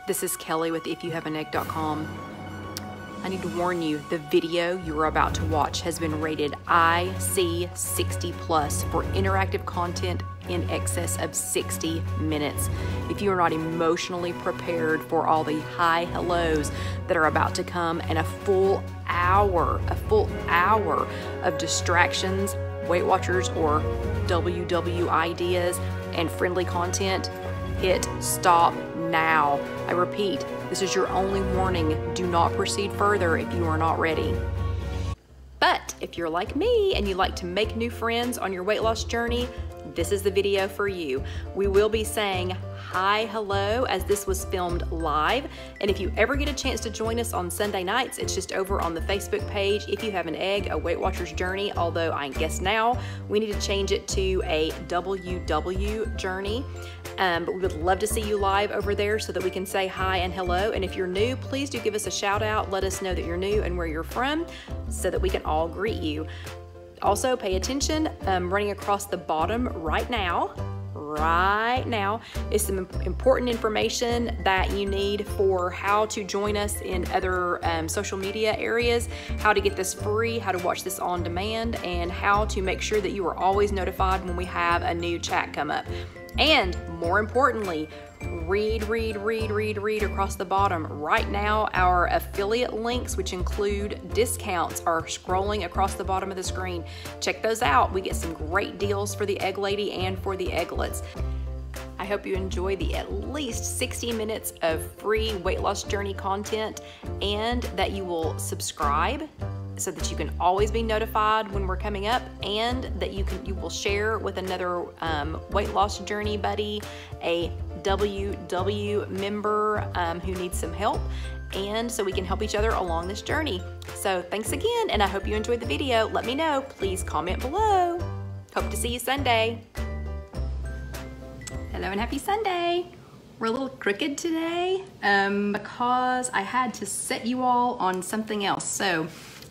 This is Kelly with IfYouHaveAnEgg.com. I need to warn you, the video you are about to watch has been rated IC60 plus for interactive content in excess of 60 minutes. If you are not emotionally prepared for all the hi hellos that are about to come and a full hour of distractions, Weight Watchers or WW ideas and friendly content, hit stop now. I repeat, this is your only warning. Do not proceed further if you are not ready. But if you're like me and you like to make new friends on your weight loss journey, this is the video for you. We will be saying hi, hello, as this was filmed live. And if you ever get a chance to join us on Sunday nights, it's just over on the Facebook page, If You Have an Egg, a Weight Watchers Journey, although I guess now we need to change it to a WW Journey. But we would love to see you live over there so that we can say hi and hello. And if you're new, please do give us a shout out. Let us know that you're new and where you're from so that we can all greet you. Also, pay attention, running across the bottom right now is some important information that you need for how to join us in other social media areas, how to get this free, how to watch this on demand, and how to make sure that you are always notified when we have a new chat come up. And more importantly, read across the bottom. Right now, our affiliate links, which include discounts, are scrolling across the bottom of the screen. Check those out. We get some great deals for the Egg Lady and for the Egglets. I hope you enjoy the at least 60 minutes of free weight loss journey content and that you will subscribe so that you can always be notified when we're coming up, and that you will share with another weight loss journey buddy, a WW member who needs some help, and so we can help each other along this journey. So thanks again, and I hope you enjoyed the video. Let me know. Please comment below. Hope to see you Sunday. Hello and happy Sunday. We're a little crooked today because I had to set you all on something else. So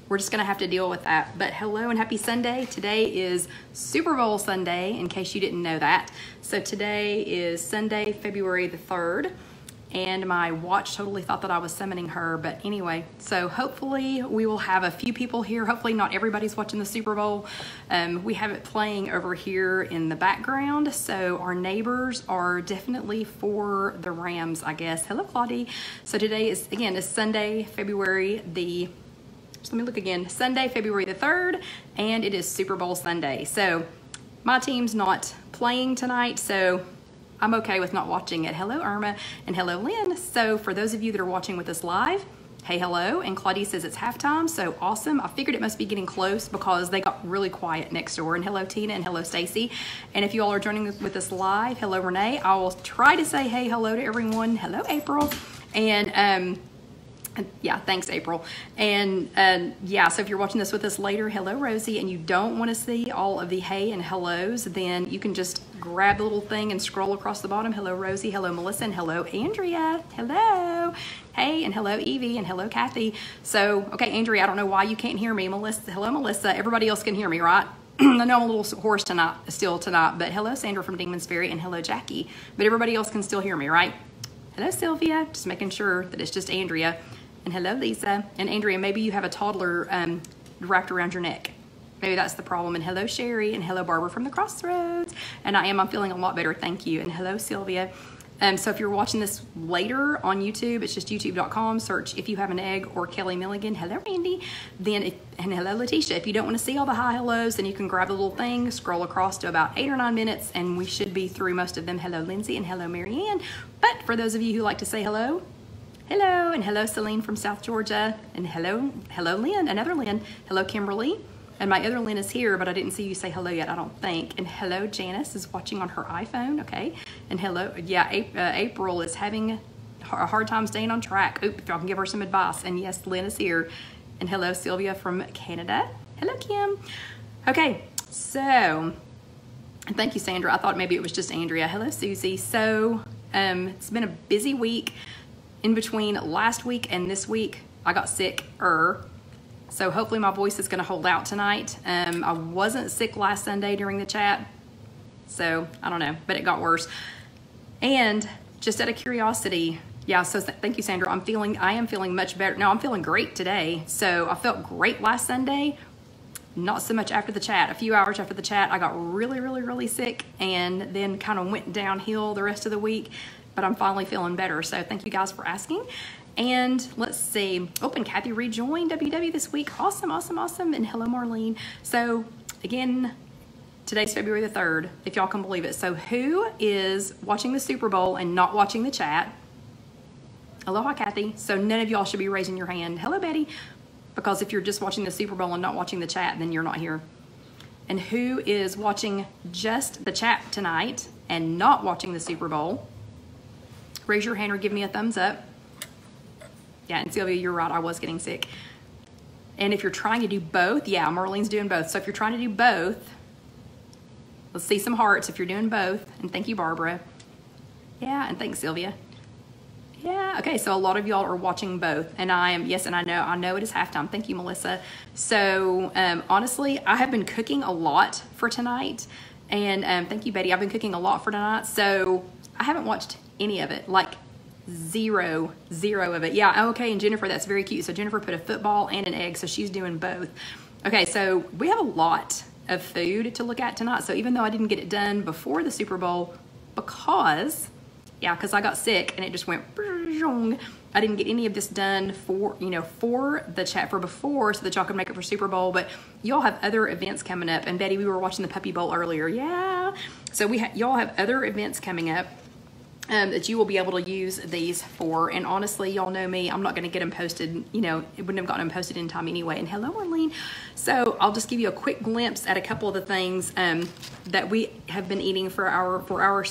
we're just gonna have to deal with that. But hello and happy Sunday. Today is Super Bowl Sunday, in case you didn't know that. So today is Sunday, February the 3rd, and my watch totally thought that I was summoning her, but anyway, so hopefully we will have a few people here. Hopefully not everybody's watching the Super Bowl. We have it playing over here in the background, so our neighbors are definitely for the Rams, I guess. Hello, Claudie. So today is, again, is Sunday, February the let me look again. Sunday, February the 3rd, and it is Super Bowl Sunday. So my team's not playing tonight, so I'm okay with not watching it. Hello, Irma, and hello, Lynn. So for those of you that are watching with us live, hey, hello. And Claudia says it's halftime, so awesome. I figured it must be getting close because they got really quiet next door. And hello, Tina, and hello, Stacy. And if you all are joining with us live, hello, Renee. I will try to say hey, hello to everyone. Hello, April. And yeah, thanks, April. And yeah, so if you're watching this with us later, hello, Rosie, and you don't want to see all of the hey and hellos, then you can just grab the little thing and scroll across the bottom. Hello, Rosie, hello, Melissa, and hello, Andrea. Hello. Hey, and hello, Evie, and hello, Kathy. So, okay, Andrea, I don't know why you can't hear me. Melissa, hello, Melissa. Everybody else can hear me, right? I know I'm a little hoarse tonight, but hello, Sandra from Demons Ferry, and hello, Jackie. But everybody else can still hear me, right? Hello, Sylvia. Just making sure that it's just Andrea. And hello, Lisa. And Andrea, maybe you have a toddler wrapped around your neck. Maybe that's the problem. And hello, Sherry. And hello, Barbara from the Crossroads. And I'm feeling a lot better, thank you. And hello, Sylvia. So if you're watching this later on YouTube, it's just youtube.com, search If You Have an Egg or Kelly Milligan. Hello, Randy. And hello, Letitia. If you don't want to see all the hi hellos, then you can grab the little thing, scroll across to about 8 or 9 minutes, and we should be through most of them. Hello, Lindsay, and hello, Marianne. But for those of you who like to say hello, hello, and hello, Celine from South Georgia, and hello, Lynn, another Lynn. Hello, Kimberly, and my other Lynn is here, but I didn't see you say hello yet, I don't think. And hello, Janice is watching on her iPhone, okay. And hello, yeah, April is having a hard time staying on track. Oop, if y'all can give her some advice. And yes, Lynn is here. And hello, Sylvia from Canada. Hello, Kim. Okay, so, and thank you, Sandra. I thought maybe it was just Andrea. Hello, Susie. So, it's been a busy week. In between last week and this week, I got sick. So hopefully my voice is going to hold out tonight. I wasn't sick last Sunday during the chat, so I don't know, but it got worse. And just out of curiosity, Yeah, so thank you, Sandra. I am feeling much better. No, I'm feeling great today. So I felt great last Sunday. Not so much after the chat. A few hours after the chat, I got really, really, really sick and then kind of went downhill the rest of the week, but I'm finally feeling better. So thank you guys for asking. And let's see. Oh, and Kathy rejoined WW this week. Awesome, awesome, awesome. And hello, Marlene. So again, today's February the 3rd, if y'all can believe it. So who is watching the Super Bowl and not watching the chat? Aloha, Kathy. So none of y'all should be raising your hand. Hello, Betty. Because if you're just watching the Super Bowl and not watching the chat, then you're not here. And who is watching just the chat tonight and not watching the Super Bowl? Raise your hand or give me a thumbs up. Yeah, and Sylvia, you're right. I was getting sick. And if you're trying to do both, yeah, Marlene's doing both. So if you're trying to do both, let's see some hearts if you're doing both. And thank you, Barbara. Yeah, and thanks, Sylvia. Yeah, okay, so a lot of y'all are watching both, and I am, yes, and I know it is halftime. Thank you, Melissa. So, honestly, I have been cooking a lot for tonight, and thank you, Betty. I've been cooking a lot for tonight, so I haven't watched any of it, like zero of it. Yeah, okay, and Jennifer, that's very cute. So Jennifer put a football and an egg, so she's doing both. Okay, so we have a lot of food to look at tonight, so even though I didn't get it done before the Super Bowl, because I got sick and it just went, I didn't get any of this done for the chat for before so that y'all could make it for Super Bowl, but y'all have other events coming up. And Betty, we were watching the Puppy Bowl earlier. Yeah. So y'all have other events coming up that you will be able to use these for. And honestly, y'all know me, I'm not going to get them posted, it wouldn't have gotten them posted in time anyway. And hello, Arlene. So I'll just give you a quick glimpse at a couple of the things that we have been eating for our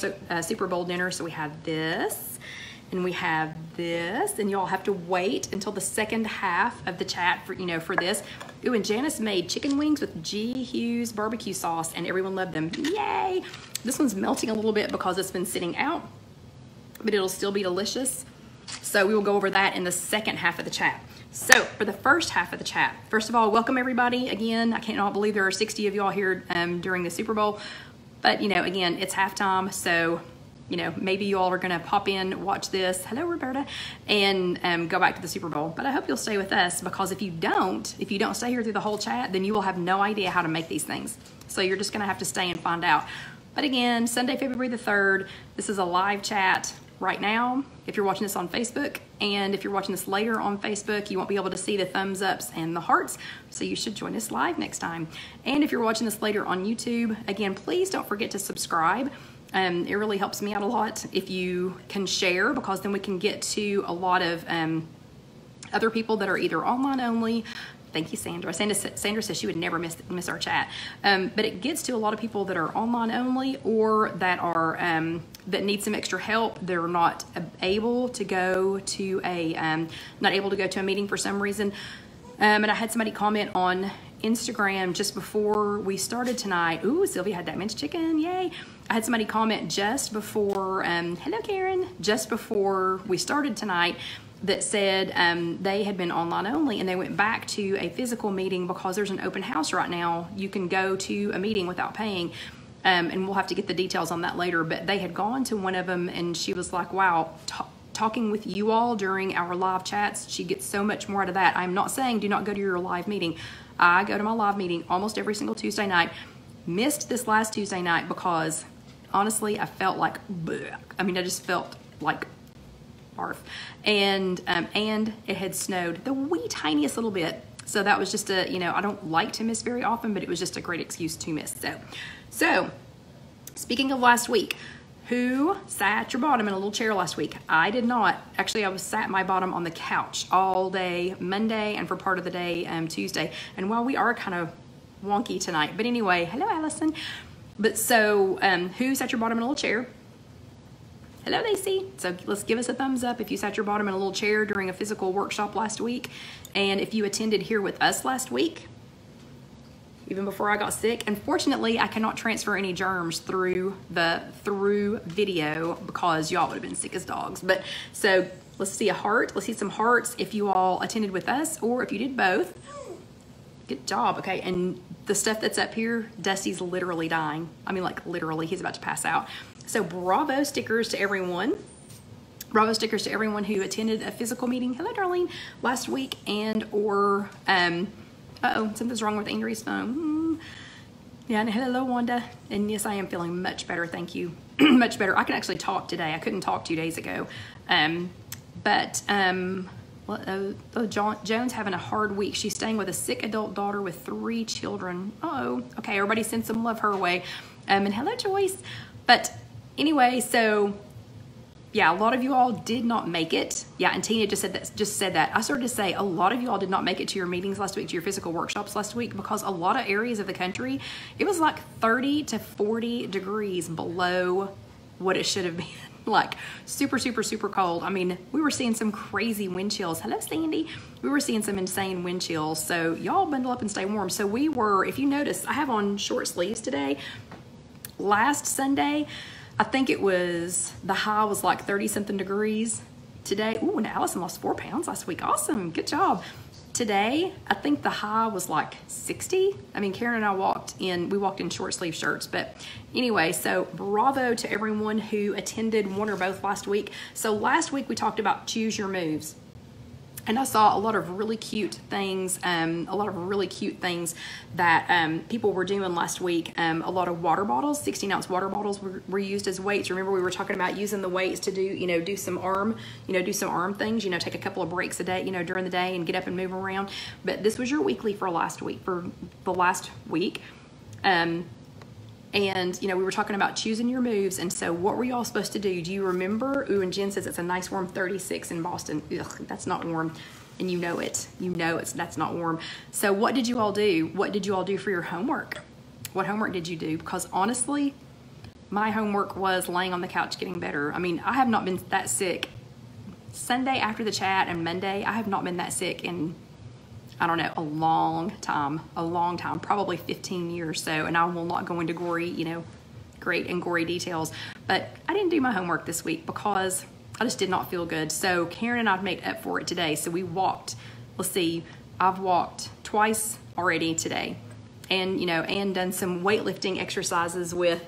Super Bowl dinner. So we have this and we have this, and y'all have to wait until the second half of the chat for this. Ooh, and Janice made chicken wings with G. Hughes barbecue sauce and everyone loved them. Yay. This one's melting a little bit because it's been sitting out, but it'll still be delicious. So we will go over that in the second half of the chat. So for the first half of the chat, first of all, welcome everybody. Again, I cannot believe there are 60 of y'all here during the Super Bowl, but again, it's halftime. So, maybe you all are gonna pop in, watch this, hello Roberta, and go back to the Super Bowl. But I hope you'll stay with us, because if you don't stay here through the whole chat, then you will have no idea how to make these things. So you're just gonna have to stay and find out. But again, Sunday, February the 3rd, this is a live chat right now if you're watching this on Facebook, and if you're watching this later on Facebook, you won't be able to see the thumbs ups and the hearts, so you should join us live next time. And if you're watching this later on YouTube, again, please don't forget to subscribe. It really helps me out a lot if you can share, because then we can get to a lot of other people that are either online only. Thank you, Sandra. Sandra says she would never miss our chat. But it gets to a lot of people that are online only, or that are that need some extra help. They're not able to go to a meeting for some reason. And I had somebody comment on Instagram just before we started tonight. Ooh, Sylvia had that minced chicken. Yay! I had somebody comment just before. Hello, Karen. Just before we started tonight, that said they had been online only and they went back to a physical meeting because there's an open house right now. You can go to a meeting without paying, and we'll have to get the details on that later, but they had gone to one of them and she was like, wow, talking with you all during our live chats, she gets so much more out of that. I'm not saying do not go to your live meeting. I go to my live meeting almost every single Tuesday night. Missed this last Tuesday night because honestly I felt like bleh. I just felt like barf. And it had snowed the wee tiniest little bit. So that was just I don't like to miss very often, but it was just a great excuse to miss. So speaking of last week, who sat your bottom in a little chair last week? I did not. Actually, I was sat my bottom on the couch all day Monday and for part of the day Tuesday. And while we are kind of wonky tonight, but anyway, hello Allison. But so who sat your bottom in a little chair? Hello, Lacey. So let's give us a thumbs up if you sat your bottom in a little chair during a physical workshop last week. And if you attended here with us last week, even before I got sick. Unfortunately, I cannot transfer any germs through video because y'all would have been sick as dogs. But so let's see a heart. Let's see some hearts if you all attended with us or if you did both. Good job. Okay. And the stuff that's up here, Dusty's literally dying. Like literally, he's about to pass out. So bravo stickers to everyone. Bravo stickers to everyone who attended a physical meeting. Hello, Darlene. Last week and or, something's wrong with Andrew's phone. Yeah, and hello, Wanda. And yes, I am feeling much better. Thank you. Much better. I can actually talk today. I couldn't talk 2 days ago. Joan's having a hard week. She's staying with a sick adult daughter with 3 children. Uh-oh. Okay, everybody send some love her way. And hello, Joyce. But anyway, so yeah, a lot of you all did not make it. Yeah, and Tina just said that. I started to say a lot of you all did not make it to your meetings last week, to your physical workshops last week, because a lot of areas of the country, it was like 30 to 40 degrees below what it should have been. Like super, super, super cold. I mean, we were seeing some crazy wind chills. Hello, Sandy. We were seeing some insane wind chills. So y'all bundle up and stay warm. So we were, if you notice, I have on short sleeves today. Last Sunday, I think it was, the high was like 30 something degrees. Today, ooh, and Allison lost 4 pounds last week. Awesome, good job. Today, I think the high was like 60. I mean, Karen and I walked in short sleeve shirts. But anyway, so bravo to everyone who attended one or both last week. So last week we talked about choose your moves. And I saw a lot of really cute things, that people were doing last week. A lot of water bottles, 16-ounce water bottles were used as weights. Remember, we were talking about using the weights to do some arm things, take a couple of breaks a day, during the day and get up and move around. But this was your weekly for the last week. And, we were talking about choosing your moves. And so what were y'all supposed to do? Do you remember? Ooh, and Jen says it's a nice warm 36 in Boston. Ugh, that's not warm. And you know it. That's not warm. So what did you all do? What did you all do for your homework? What homework did you do? Because honestly, my homework was laying on the couch getting better. I mean, I have not been that sick. Sunday after the chat and Monday, I have not been that sick in, I don't know, a long time, probably 15 years. So, and I will not go into great and gory details, but I didn't do my homework this week because I just did not feel good. So Karen and I've made up for it today. So we walked, let's see, I've walked twice already today, and, and done some weightlifting exercises with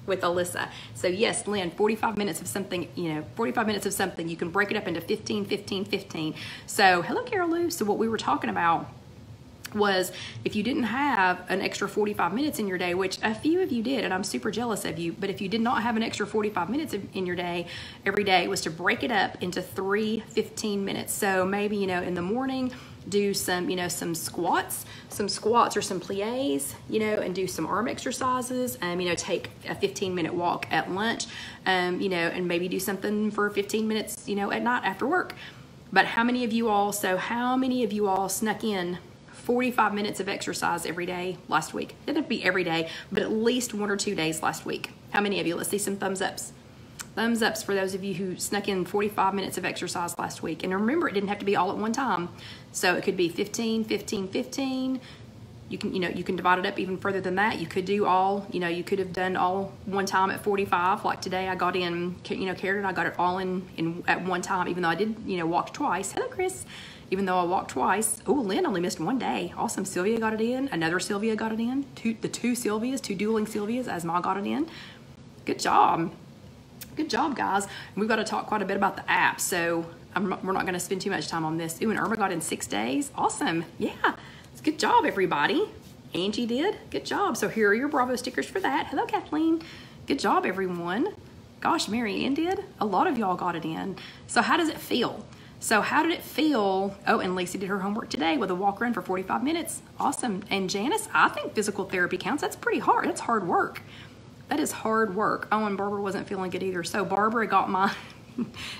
Alyssa. So yes, Lynn, 45 minutes of something, 45 minutes of something, you can break it up into 15, 15, 15. So hello, Carol Lou. So what we were talking about was if you didn't have an extra 45 minutes in your day, which a few of you did, and I'm super jealous of you, but if you did not have an extra 45 minutes in your day, every day, was to break it up into 3 15 minutes. So maybe, in the morning, do some, some squats or some plies, and do some arm exercises, take a 15-minute walk at lunch, and maybe do something for 15 minutes, at night after work. But how many of you all snuck in 45 minutes of exercise every day last week? It didn't be every day, but at least 1 or 2 days last week. How many of you? Let's see some thumbs ups. Thumbs ups for those of you who snuck in 45 minutes of exercise last week. And remember, it didn't have to be all at one time. So it could be 15, 15, 15. You can divide it up even further than that. You could do all, you could have done all one time at 45. Like today I got in, Karen and I got it all in at one time, even though I did, walk twice. Hello, Chris. Even though I walked twice. Oh, Lynn only missed 1 day. Awesome. Sylvia got it in. Another Sylvia got it in. Two dueling Sylvias as Ma got it in. Good job. Good job, guys. And we've got to talk quite a bit about the app, so we're not going to spend too much time on this. Ooh, and Irma got in 6 days. Awesome. Yeah. Good job, everybody. Angie did. Good job. So here are your Bravo stickers for that. Hello, Kathleen. Good job, everyone. Gosh, Mary Ann did. A lot of y'all got it in. So how does it feel? So how did it feel? Oh, and Lacey did her homework today with a walk run for 45 minutes. Awesome. And Janice, I think physical therapy counts. That's pretty hard. That's hard work. That is hard work. Oh, and Barbara wasn't feeling good either. So Barbara got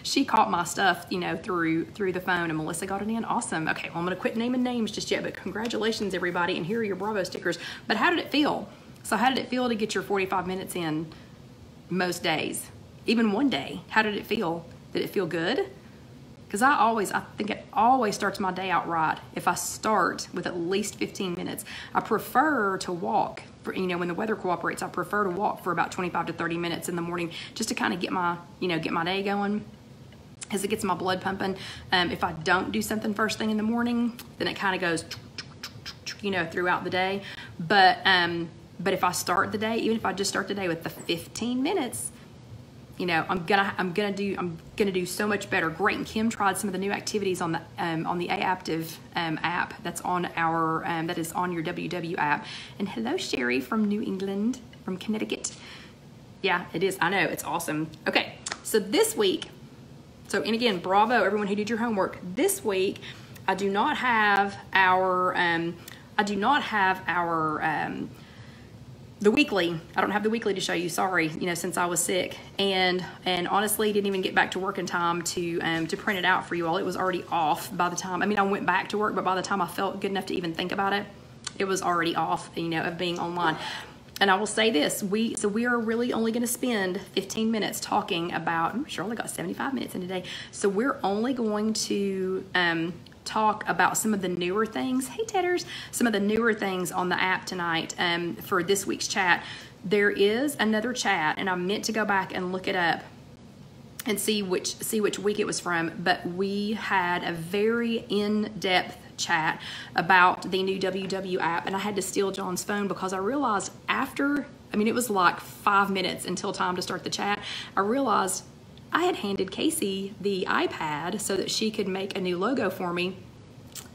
she caught my stuff, through the phone, and Melissa got it in. Awesome. Okay, well, I'm going to quit naming names just yet, but congratulations, everybody. And here are your Bravo stickers. But how did it feel? So how did it feel to get your 45 minutes in most days? Even one day. How did it feel? Did it feel good? Because I think it always starts my day out right if I start with at least 15 minutes. I prefer to walk, when the weather cooperates, I prefer to walk for about 25 to 30 minutes in the morning just to kind of get my day going, as it gets my blood pumping. If I don't do something first thing in the morning, then it kind of goes, throughout the day. But if I start the day, even if I just start the day with the 15 minutes, you know, I'm gonna do so much better. Great, and Kim tried some of the new activities on the Aaptive app that's on our that is on your WW app. And hello, Sherry from New England, from Connecticut. Yeah, it is. I know, it's awesome. Okay, so this week, and again, bravo everyone who did your homework. This week, I do not have our the weekly. I don't have the weekly to show you, sorry, you know, since I was sick, and honestly didn't even get back to work in time to print it out for you all. It was already off by the time, I mean, I went back to work, but by the time I felt good enough to even think about it, it was already off, you know, of being online. And I will say this, we are really only going to spend 15 minutes talking about, I'm sure I only got 75 minutes in today, so we're only going to talk about some of the newer things. Hey Tedders, some of the newer things on the app tonight for this week's chat. There is another chat, and I meant to go back and look it up and see which week it was from, but we had a very in-depth chat about the new WW app, and I had to steal John's phone because I realized after, I mean, it was like 5 minutes until time to start the chat, I realized I had handed Casey the iPad so that she could make a new logo for me.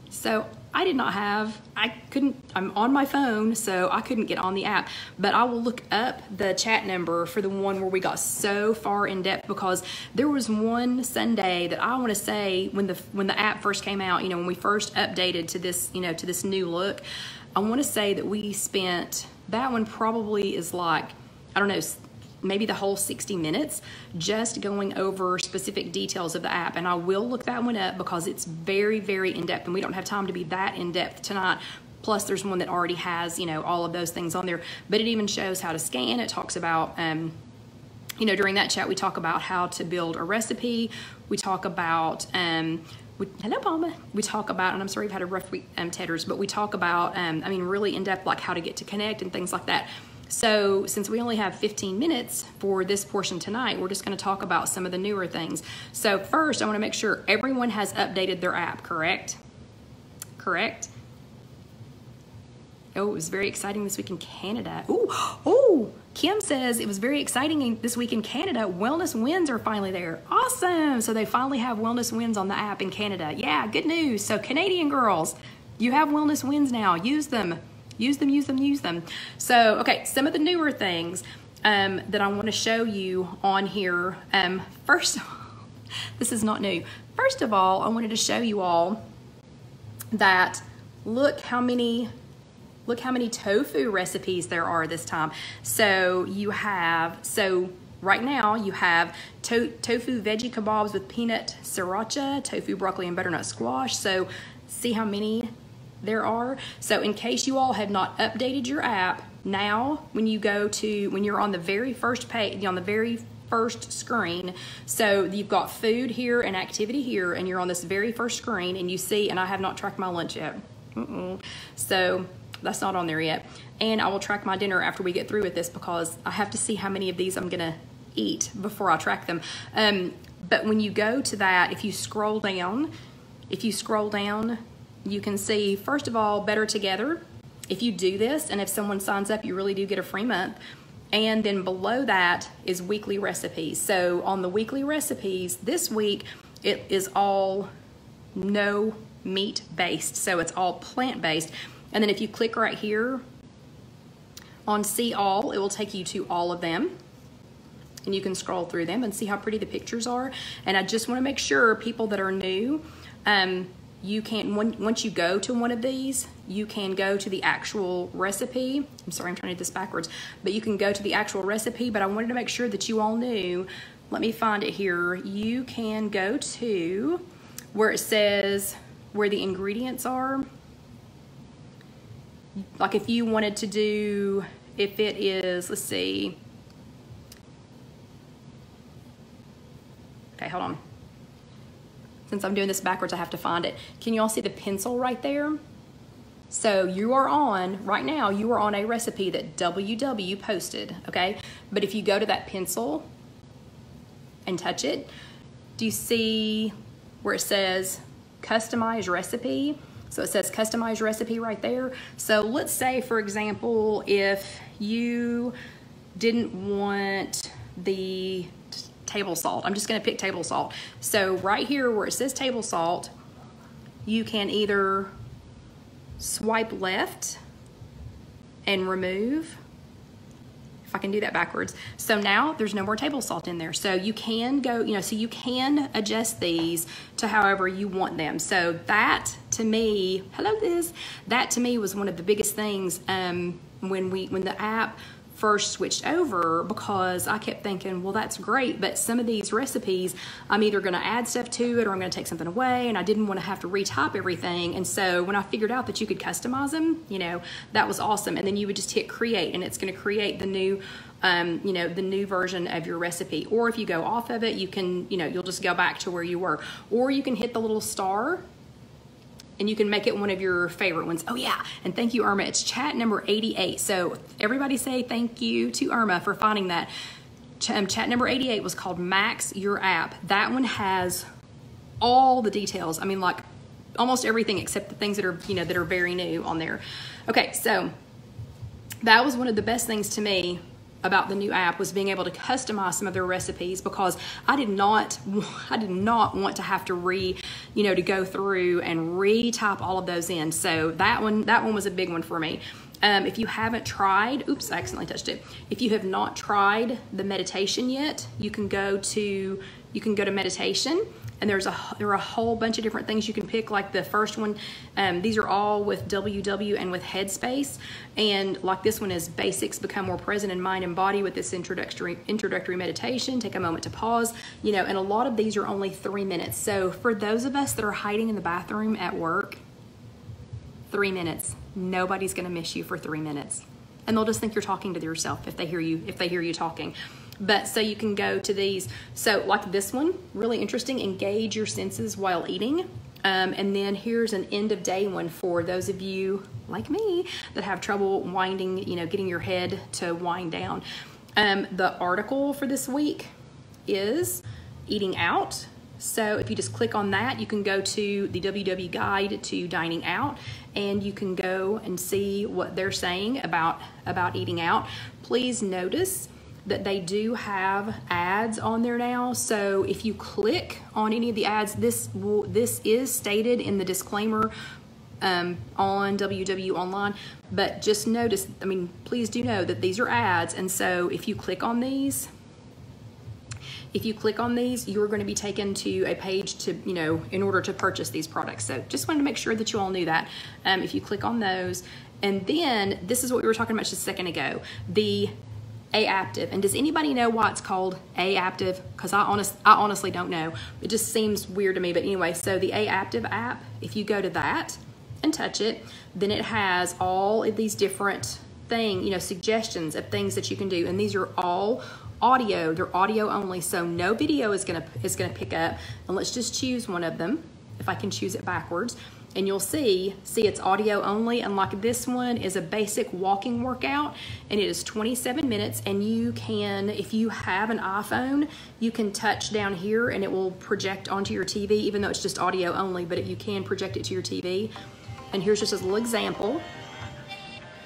So I'm on my phone, so I couldn't get on the app. But I will look up the chat number for the one where we got so far in depth, because there was one Sunday that I want to say when the app first came out, you know, when we first updated to this, you know, to this new look, I want to say that we spent, that one probably is like, I don't know, maybe the whole 60 minutes just going over specific details of the app. And I will look that one up because it's very, very in-depth, and we don't have time to be that in-depth tonight. Plus there's one that already has, you know, all of those things on there, but it even shows how to scan. It talks about, you know, during that chat, we talk about how to build a recipe. We talk about, hello, Palma. We talk about, and I'm sorry you've had a rough week, Tedders, but we talk about, I mean, really in-depth, like how to get to connect and things like that. So since we only have 15 minutes for this portion tonight, we're just going to talk about some of the newer things. So first, I want to make sure everyone has updated their app, correct? Correct? Oh, it was very exciting this week in Canada. Oh, Kim says it was very exciting this week in Canada. Wellness Wins are finally there. Awesome. So they finally have Wellness Wins on the app in Canada. Yeah, good news. So Canadian girls, you have Wellness Wins now. Use them. Use them, use them, use them. So, okay, some of the newer things that I want to show you on here. First, this is not new. First of all, I wanted to show you all that look how many tofu recipes there are this time. So you have, right now you have tofu veggie kebabs with peanut sriracha, tofu broccoli and butternut squash. So see how many there are. So in case you all have not updated your app, now when you're on the very first page, on the very first screen, so you've got food here and activity here, and you're on this very first screen, and you see, and I have not tracked my lunch yet. So that's not on there yet. And I will track my dinner after we get through with this, because I have to see how many of these I'm gonna eat before I track them. But when you go to that, if you scroll down, you can see, first of all, Better Together. If you do this, and if someone signs up, you really do get a free month. And then below that is weekly recipes. So on the weekly recipes, this week, it is all no meat based. So it's all plant based. And then if you click right here on See All, it will take you to all of them. And you can scroll through them and see how pretty the pictures are. And I just want to make sure people that are new, you can, once you go to one of these, you can go to the actual recipe. I'm sorry, I'm trying to do this backwards, but you can go to the actual recipe, but I wanted to make sure that you all knew, let me find it here. You can go to where it says where the ingredients are. Like if you wanted to do, if it is, let's see. Okay, hold on. Since I'm doing this backwards, I have to find it. Can you all see the pencil right there? So you are on, right now, you are on a recipe that WW posted, okay? But if you go to that pencil and touch it, do you see where it says customize recipe? So it says customize recipe right there. So let's say, for example, if you didn't want the table salt. I'm just gonna pick table salt. So right here where it says table salt, you can either swipe left and remove. If I can do that backwards. So now there's no more table salt in there. So you can go, you know, so you can adjust these to however you want them. So that to me, hello Liz, that to me was one of the biggest things when the app first switched over, because I kept thinking, well, that's great, but some of these recipes, I'm either gonna add stuff to it or I'm gonna take something away, and I didn't wanna have to retype everything. And so when I figured out that you could customize them, you know, that was awesome. And then you would just hit create, and it's gonna create the new, you know, the new version of your recipe. Or if you go off of it, you can, you know, you'll just go back to where you were. Or you can hit the little star, and you can make it one of your favorite ones. Oh yeah, and thank you, Irma. It's chat number 88. So everybody say thank you to Irma for finding that. Chat number 88 was called Max Your App. That one has all the details. I mean, like almost everything except the things that are, you know, that are very new on there. Okay, so that was one of the best things to me about the new app, was being able to customize some of their recipes, because I did not want to have to to go through and retype all of those in. So that one was a big one for me. If you haven't tried, oops, I accidentally touched it. If you have not tried the meditation yet, you can go to meditation. And there are a whole bunch of different things you can pick. Like the first one, these are all with WW and with Headspace. And like this one is Basics, Become More Present in Mind and Body with this introductory meditation. Take a moment to pause. You know, and a lot of these are only 3 minutes. So for those of us that are hiding in the bathroom at work, 3 minutes. Nobody's gonna miss you for 3 minutes. And they'll just think you're talking to yourself if they hear you talking. But so you can go to these. So like this one, really interesting, engage your senses while eating. And then here's an end of day one for those of you like me that have trouble winding, you know, getting your head to wind down. The article for this week is eating out. So if you just click on that, you can go to the WW Guide to Dining Out, and you can go and see what they're saying about eating out. Please notice that they do have ads on there now. So if you click on any of the ads, this is stated in the disclaimer on WW Online, but just notice, I mean, please do know that these are ads. And so if you click on these, you're going to be taken to a page to, you know, in order to purchase these products. So just wanted to make sure that you all knew that. If you click on those, and then this is what we were talking about just a second ago, the Aaptiv. And does anybody know why it's called Aaptiv? Because I honestly don't know. It just seems weird to me. But anyway, so the Aaptiv app, if you go to that and touch it, then it has all of these different suggestions of things that you can do. And these are all audio. They're audio only, so no video is gonna pick up. And let's just choose one of them, if I can choose it backwards. And you'll see it's audio only, and like this one is a basic walking workout, and it is 27 minutes, and you can, if you have an iPhone, you can touch down here and it will project onto your TV, even though it's just audio only, but you can project it to your TV. And here's just a little example.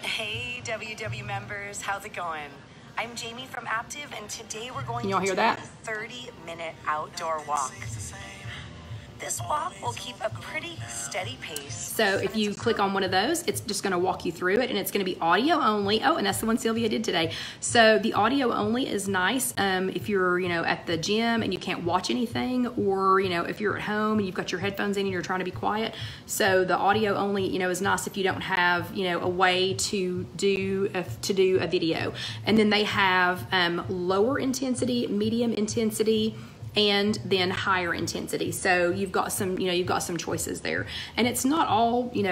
Hey WW members, how's it going? I'm Jamie from Aaptiv, and today we're going Can y'all to hear do that? a 30-minute outdoor walk. This walk will keep a pretty steady pace. So if you click on one of those, it's just going to walk you through it, and it's going to be audio only. Oh, and that's the one Sylvia did today. So the audio only is nice if you're, at the gym and you can't watch anything, or, if you're at home and you've got your headphones in and you're trying to be quiet. So the audio only, is nice if you don't have, a way to do a video. And then they have lower intensity, medium intensity, and then higher intensity. So you've got some, some choices there. And it's not all, it's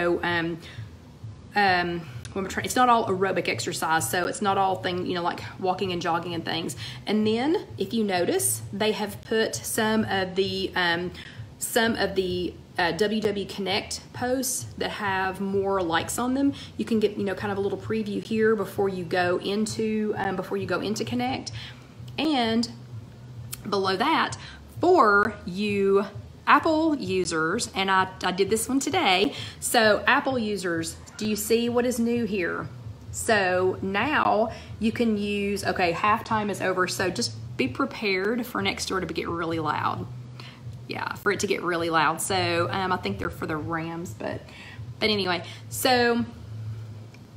not all aerobic exercise. So it's not all like walking and jogging and things. And then if you notice, they have put some of the WW Connect posts that have more likes on them. You can get, kind of a little preview here before you go into Connect. And below that, for you Apple users, and I did this one today. So Apple users, do you see what is new here? So now you can use, okay, halftime is over, so just be prepared for next door to get really loud. Yeah, for it to get really loud. So I think they're for the Rams, but anyway. So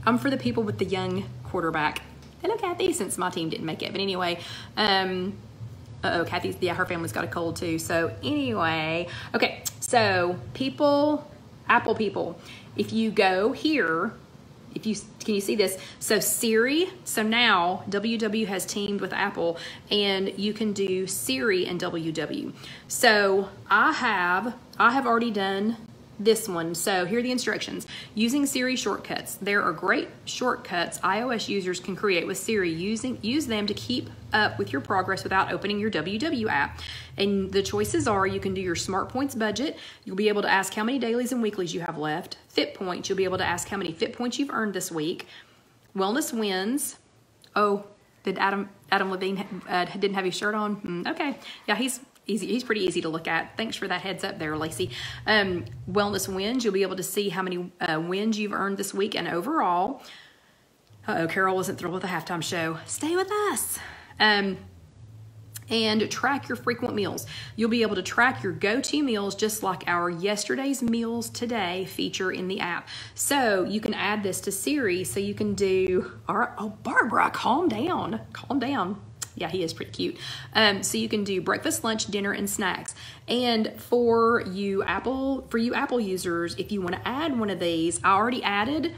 I'm for the people with the young quarterback. Hello, Kathy, since my team didn't make it. But anyway, Kathy's, yeah, her family's got a cold too. So anyway, okay, so people, Apple people, if you go here, can you see this? So Siri, so now WW has teamed with Apple and you can do Siri and WW. So I have already done this one. So here are the instructions. Using Siri shortcuts. There are great shortcuts iOS users can create with Siri. Use them to keep up with your progress without opening your WW app. And the choices are, you can do your Smart Points budget. You'll be able to ask how many dailies and weeklies you have left. Fit Points, you'll be able to ask how many Fit Points you've earned this week. Wellness Wins. Oh, did Adam Levine didn't have his shirt on? Okay. Yeah, he's easy. He's pretty easy to look at. Thanks for that heads up there, Lacey. Wellness Wins, you'll be able to see how many wins you've earned this week and overall. Carol wasn't thrilled with the halftime show. Stay with us. And track your frequent meals. You'll be able to track your go-to meals just like our yesterday's meals today feature in the app. So you can add this to Siri so you can do, all right, oh, Barbara, calm down. Calm down. Yeah, he is pretty cute. So you can do breakfast, lunch, dinner, and snacks. And for you Apple users, if you want to add one of these, I already added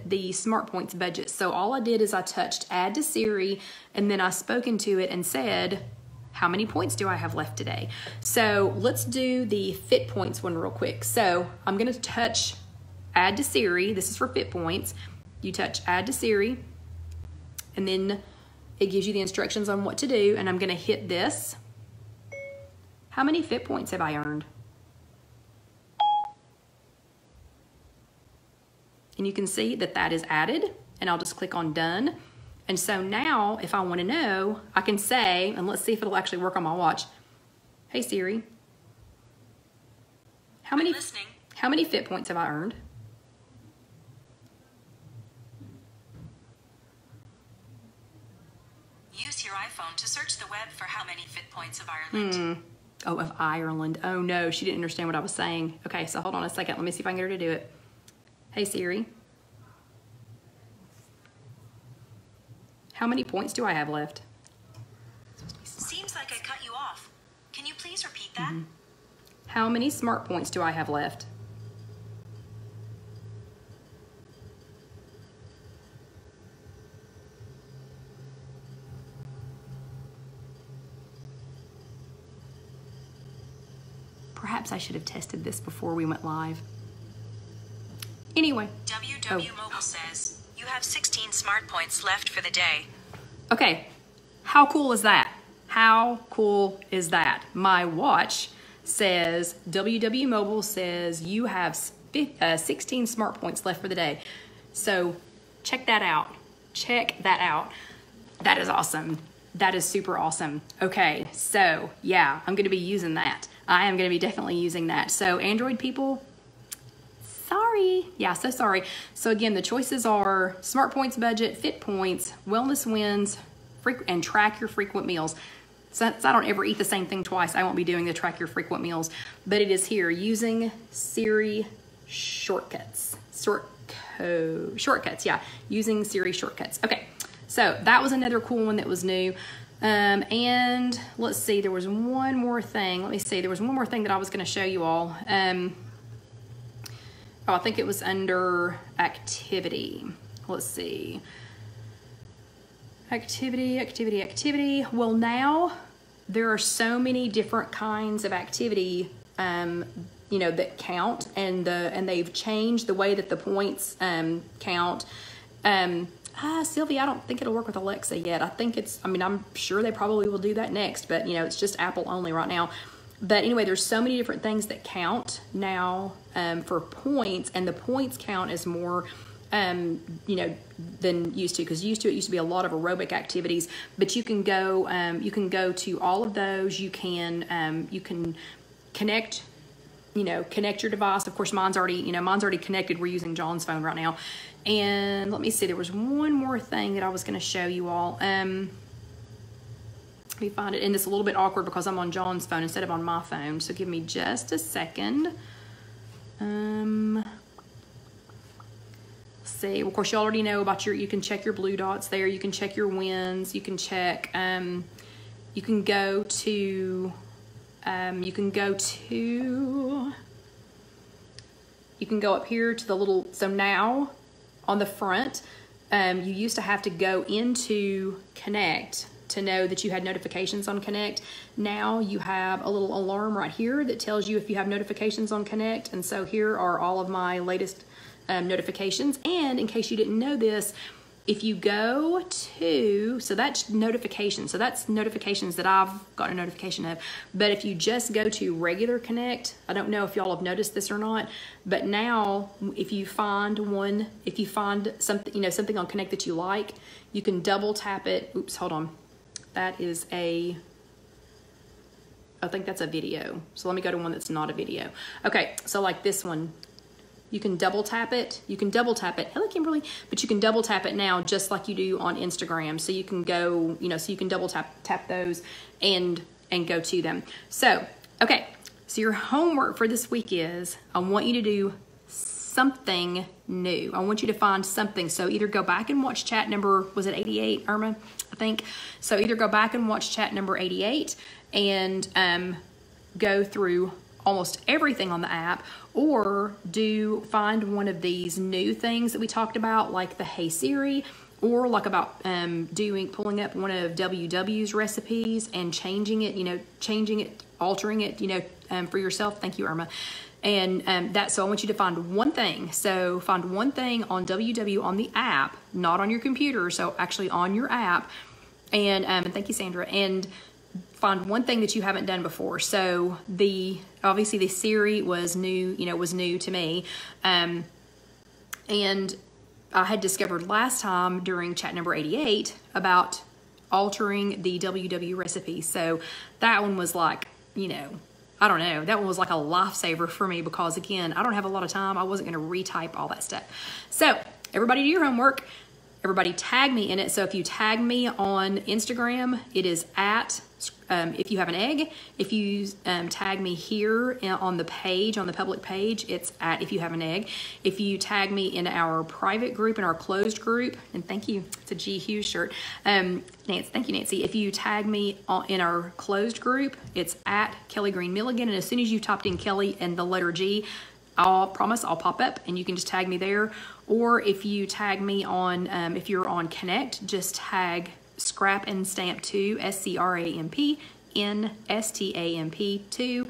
the Smart Points budget. So all I did is I touched add to Siri and then I spoke into it and said, how many points do I have left today? So let's do the Fit Points one real quick. So I'm going to touch add to Siri. This is for Fit Points. You touch add to Siri and then it gives you the instructions on what to do. And I'm going to hit this. How many Fit Points have I earned? And you can see that that is added, and I'll just click on done. And so now if I want to know, I can say, and let's see if it'll actually work on my watch. Hey Siri, how many Fit Points have I earned? Use your iPhone to search the web for how many Fit Points of Ireland. Oh, of Ireland. Oh no, she didn't understand what I was saying. Okay, so hold on a second. Let me see if I can get her to do it. Hey Siri, how many points do I have left? Seems like I cut you off. Can you please repeat that? How many Smart Points do I have left? Perhaps I should have tested this before we went live. Anyway. WW Mobile says you have 16 Smart Points left for the day. Okay, how cool is that? How cool is that? My watch says, WW Mobile says you have 16 Smart Points left for the day. So check that out. Check that out. That is awesome. That is super awesome. Okay, so yeah, I'm gonna be using that. I am gonna be definitely using that. So Android people, sorry. Yeah, so sorry. So again, the choices are Smart Points budget, Fit Points, Wellness Wins, and track your frequent meals. Since I don't ever eat the same thing twice, I won't be doing the track your frequent meals, but it is here using Siri shortcuts. Shortcuts, yeah, using Siri shortcuts. Okay, so that was another cool one that was new. And let's see, there was one more thing. Let me see, there was one more thing that I was going to show you all. Oh, I think it was under activity. Let's see. Activity. Well, now there are so many different kinds of activity, you know, that count, and they've changed the way that the points count. Sylvia, I don't think it'll work with Alexa yet. I think I'm sure they probably will do that next, but you know, it's just Apple only right now. But anyway, there's so many different things that count now for points, and the points count is more, you know, than used to, because it used to be a lot of aerobic activities. But you can go to all of those. You can connect, you know, connect your device. Of course, mine's already connected. We're using John's phone right now. And let me see, there was one more thing that I was going to show you all. Let me find it. And it's a little bit awkward because I'm on John's phone instead of on my phone. So give me just a second. See, of course, you already know about you can check your blue dots there. You can check your wins. You can check, you can go to, you can go up here to the little, so now on the front, you used to have to go into Connect to know that you had notifications on Connect. Now you have a little alarm right here that tells you if you have notifications on Connect. And so here are all of my latest notifications. And in case you didn't know this, if you go to, so that's notifications. So that's notifications that I've got a notification of. But if you just go to regular Connect, I don't know if y'all have noticed this or not, but now if you find one, if you find something, you know, something on Connect that you like, you can double tap it. Oops, hold on. That is I think that's a video. So let me go to one that's not a video. Okay, so like this one, you can double tap it. You can double tap it. Hello, Kimberly. But you can double tap it now just like you do on Instagram. So you can go, you know, so you can double tap those and go to them. So, okay. So your homework for this week is I want you to do something new. I want you to find something. So either go back and watch chat number, was it 88, Irma? I think. So either go back and watch chat number 88 and go through almost everything on the app, or find one of these new things that we talked about, like the Hey Siri, or like about pulling up one of WW's recipes and changing it, altering it, for yourself. Thank you, Irma. And so I want you to find one thing. So find one thing on WW on the app, not on your computer. So actually on your app. And thank you, Sandra. And find one thing that you haven't done before. So obviously the Siri was new, was new to me. And I had discovered last time during chat number 88 about altering the WW recipe. So that one was like, I don't know, that one was like a lifesaver for me because again, I don't have a lot of time. I wasn't gonna retype all that stuff. So everybody do your homework. Everybody tag me in it. So if you tag me on Instagram, it is at IfYouHaveAnEgg. If you tag me here on the page, on the public page, it's at IfYouHaveAnEgg. If you tag me in our private group, in our closed group, and thank you, it's a G Hughes shirt. Nancy, thank you, Nancy. If you tag me in our closed group, it's at Kelly Green Milligan. And as soon as you've typed in Kelly and the letter G, I'll promise I'll pop up and you can just tag me there. Or if you tag me on, if you're on Connect, just tag Scrap and Stamp 2, SCRAMP NSTAMP 2.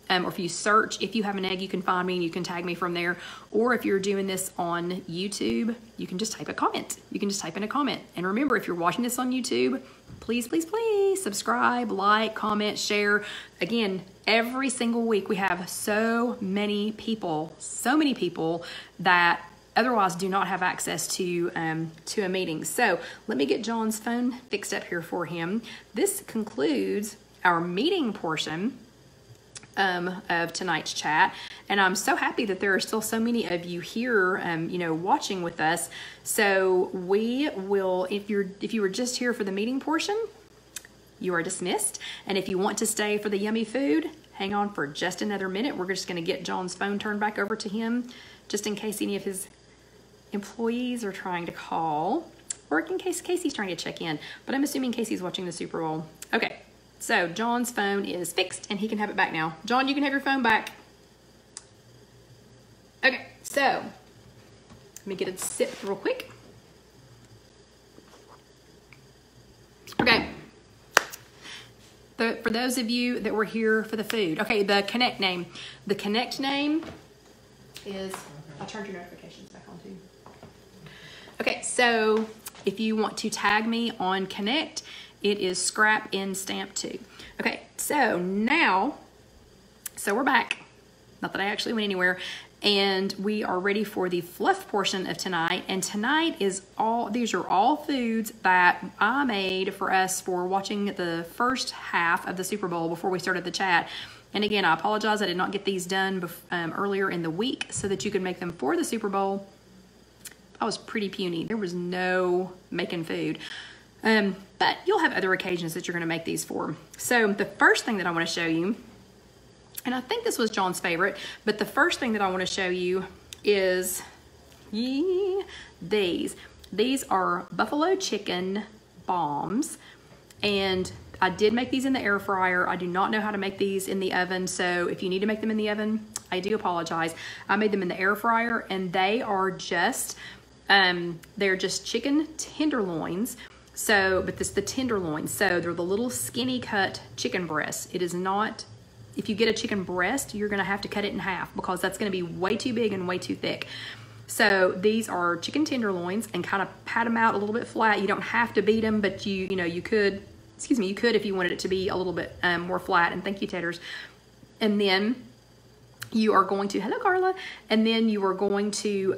Or if you search If You Have an Egg, you can find me and you can tag me from there. Or if you're doing this on YouTube, you can just type a comment. You can just type in a comment. And remember, if you're watching this on YouTube, please, please, please subscribe, like, comment, share. Again, every single week we have so many people that otherwise do not have access to a meeting. So let me get John's phone fixed up here for him. This concludes our meeting portion of tonight's chat, and I'm so happy that there are still so many of you here watching with us. So we will, if you were just here for the meeting portion, you are dismissed. And if you want to stay for the yummy food, hang on for just another minute. We're just going to get John's phone turned back over to him just in case any of his employees are trying to call, or in case Casey's trying to check in, but I'm assuming Casey's watching the Super Bowl. Okay, so John's phone is fixed and he can have it back now. John, you can have your phone back. Okay, so let me get a sip real quick. Okay, for those of you that were here for the food, okay, the Connect name is, I'll turn your notifications back on too. Okay, so if you want to tag me on Connect, it is Scrap in Stamp 2. Okay, so now, we're back. Not that I actually went anywhere. And we are ready for the fluff portion of tonight. And tonight these are all foods that I made for us for watching the first half of the Super Bowl before we started the chat. And again, I apologize, I did not get these done earlier in the week so that you could make them for the Super Bowl. I was pretty puny. There was no making food. But you'll have other occasions that you're gonna make these for. So the first thing that I wanna show you, and I think this was John's favorite, but the first thing that I wanna show you is these. These are buffalo chicken bombs, and I did make these in the air fryer. I do not know how to make these in the oven, so if you need to make them in the oven, I do apologize. I made them in the air fryer, and they are just, they're just chicken tenderloins. So, but this is the tenderloin. So they're the little skinny cut chicken breasts. It is not, if you get a chicken breast, you're gonna have to cut it in half because that's gonna be way too big and way too thick. So these are chicken tenderloins, and kind of pat them out a little bit flat. You don't have to beat them, but you could, you could if you wanted it to be a little bit more flat. And thank you, Tatters. And then you are going to, hello Carla, and then you are going to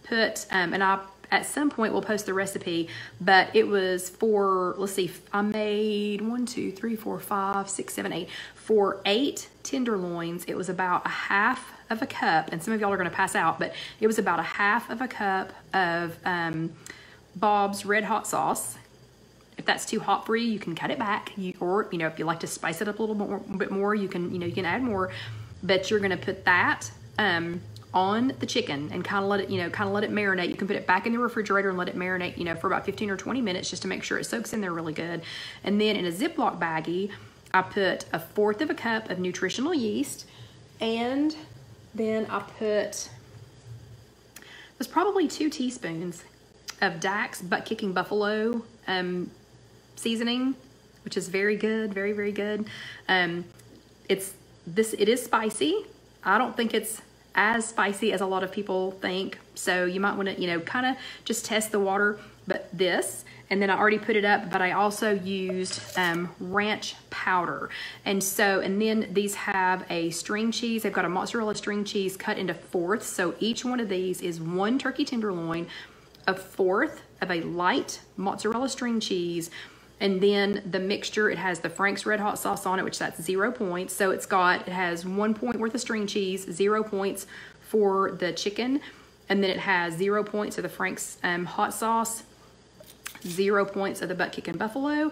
put, and I at some point we'll post the recipe, but it was for, let's see, I made 1, 2, 3, 4, 5, 6, 7, 8. For 8 tenderloins, it was about a half of a cup, and some of y'all are gonna pass out, but it was about a half of a cup of Bob's Red Hot sauce. If that's too hot for you, you can cut it back. Or if you like to spice it up a little bit more, you can add more. But you're gonna put that on the chicken and kind of let it marinate. You can put it back in the refrigerator and let it marinate, for about 15 or 20 minutes just to make sure it soaks in there really good. And then in a Ziploc baggie, I put 1/4 of a cup of nutritional yeast, and then I put, it was probably 2 teaspoons of Dax Butt Kicking Buffalo seasoning, which is very good, very, very good. It is spicy. I don't think it's as spicy as a lot of people think, so you might want to kind of just test the water. But this, and then I already put it up, but I also used ranch powder. And then these have a string cheese. They've got a mozzarella string cheese cut into 4ths. So each one of these is 1 turkey tenderloin, 1/4 of a light mozzarella string cheese, and then the mixture, it has the Frank's Red Hot sauce on it, which that's 0 points. So it has 1 point worth of string cheese, 0 points for the chicken, and then it has 0 points of the Frank's hot sauce, 0 points of the Butt Kicking Buffalo,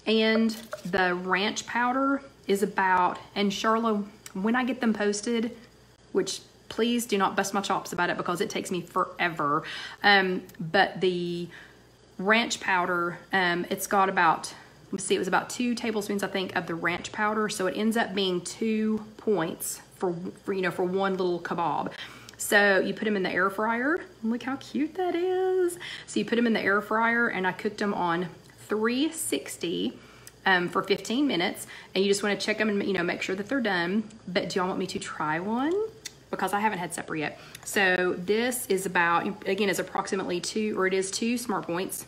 and the ranch powder is about, and Charlotte, when I get them posted, which please do not bust my chops about it because it takes me forever, but the ranch powder, it's got about, let's see, it was about 2 tablespoons, I think, of the ranch powder. So it ends up being 2 points for one little kebab. So you put them in the air fryer. Look how cute that is. So you put them in the air fryer, and I cooked them on 360 for 15 minutes. And you just want to check them and make sure that they're done. But do y'all want me to try one? Because I haven't had supper yet. So this is about, again, is approximately 2 Smart Points.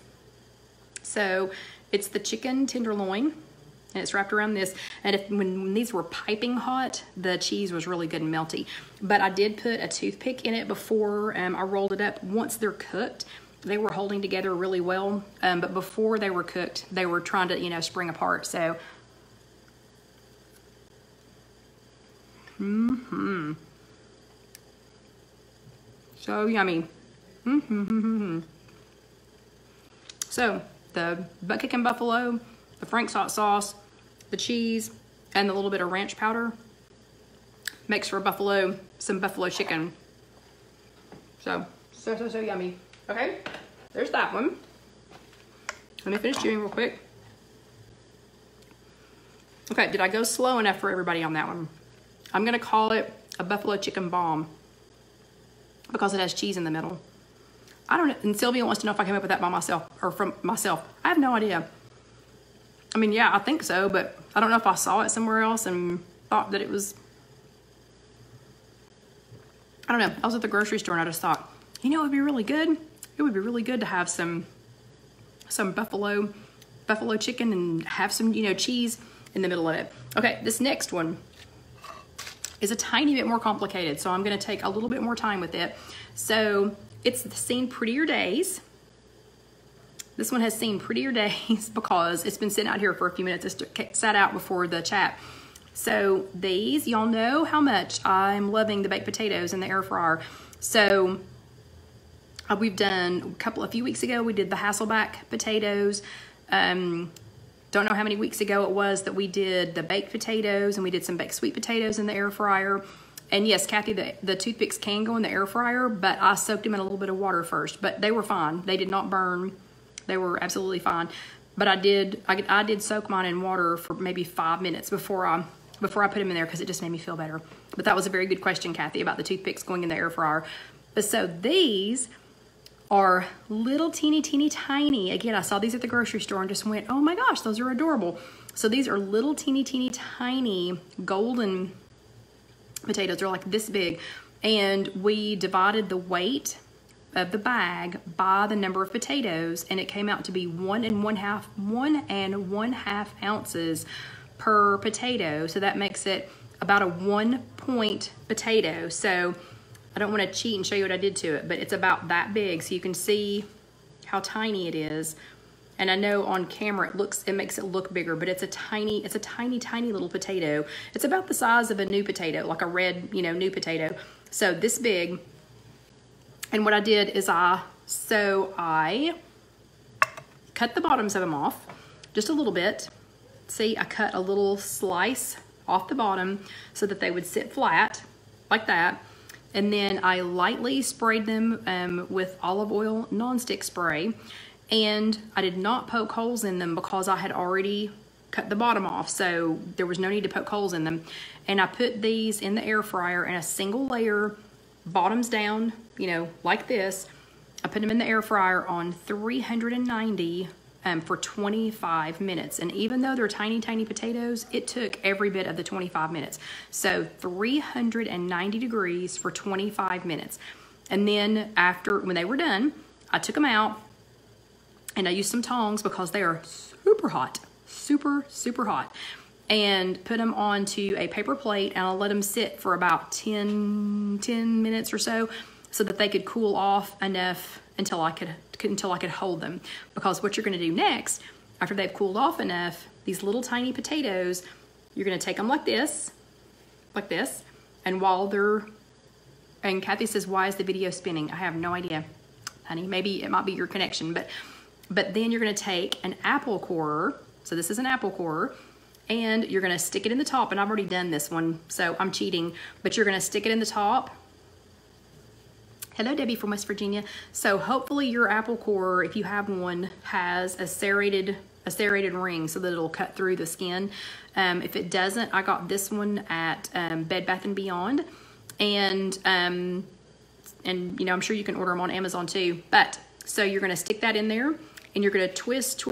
So it's the chicken tenderloin, and it's wrapped around this. And when these were piping hot, the cheese was really good and melty. But I did put a toothpick in it before I rolled it up. Once they're cooked, they were holding together really well. But before they were cooked, they were trying to, spring apart. So, so yummy. So the Butt Kicking Buffalo, the Frank's hot sauce, the cheese, and the little bit of ranch powder makes for some buffalo chicken. So yummy. Okay, there's that one. Let me finish chewing real quick. Okay, did I go slow enough for everybody on that one? I'm gonna call it a buffalo chicken bomb because it has cheese in the middle. I don't know, and Sylvia wants to know if I came up with that by myself, or from myself. I have no idea. I mean, yeah, I think so, but I don't know if I saw it somewhere else and thought that it was, I don't know. I was at the grocery store and I just thought, it would be really good. It would be really good to have some buffalo chicken and have some, cheese in the middle of it. Okay, this next one is a tiny bit more complicated, so I'm gonna take a little bit more time with it. So it's seen prettier days. This one has seen prettier days because it's been sitting out here for a few minutes. It sat out before the chat. So these, y'all know how much I'm loving the baked potatoes in the air fryer. So we've done a few weeks ago, we did the Hasselback potatoes. Don't know how many weeks ago it was that we did the baked potatoes, and we did some baked sweet potatoes in the air fryer. And yes, Kathy, the toothpicks can go in the air fryer, but I soaked them in a little bit of water first. But they were fine. They did not burn. They were absolutely fine. But I did soak mine in water for maybe 5 minutes before I put them in there, because it just made me feel better. But that was a very good question, Kathy, about the toothpicks going in the air fryer. But so these are little teeny tiny. Again, I saw these at the grocery store and just went, oh my gosh, those are adorable. So these are little teeny tiny golden potatoes. They're like this big. And we divided the weight of the bag by the number of potatoes, and it came out to be 1 1.5 ounces per potato. So that makes it about a 1 point potato. So I don't want to cheat and show you what I did to it, but it's about that big, so you can see how tiny it is. And I know on camera it makes it look bigger, but it's a tiny little potato. It's about the size of a new potato, like a red, new potato. So this big. And what I did is I cut the bottoms of them off just a little bit. See, I cut a little slice off the bottom so that they would sit flat like that. And then I lightly sprayed them with olive oil nonstick spray. And I did not poke holes in them because I had already cut the bottom off. So there was no need to poke holes in them. And I put these in the air fryer in a single layer, bottoms down, like this. I put them in the air fryer on 390 for 25 minutes. And even though they're tiny potatoes, it took every bit of the 25 minutes. So 390 degrees for 25 minutes. And then when they were done, I took them out and I used some tongs because they are super hot, super hot, and put them onto a paper plate, and I'll let them sit for about 10 minutes or so that they could cool off enough until I could hold them. Because what you're going to do next, after they've cooled off enough, these little tiny potatoes, you're going to take them like this, and and Kathy says, why is the video spinning? I have no idea, honey. Maybe it might be your connection, but then you're going to take an apple corer. So this is an apple corer, and you're going to stick it in the top. And I've already done this one, so I'm cheating, but you're going to stick it in the top. Hello, Debbie from West Virginia. So hopefully your apple corer, if you have one, has a serrated ring so that it'll cut through the skin. If it doesn't, I got this one at Bed Bath & Beyond, and I'm sure you can order them on Amazon too. But so you're going to stick that in there, and you're going to twist,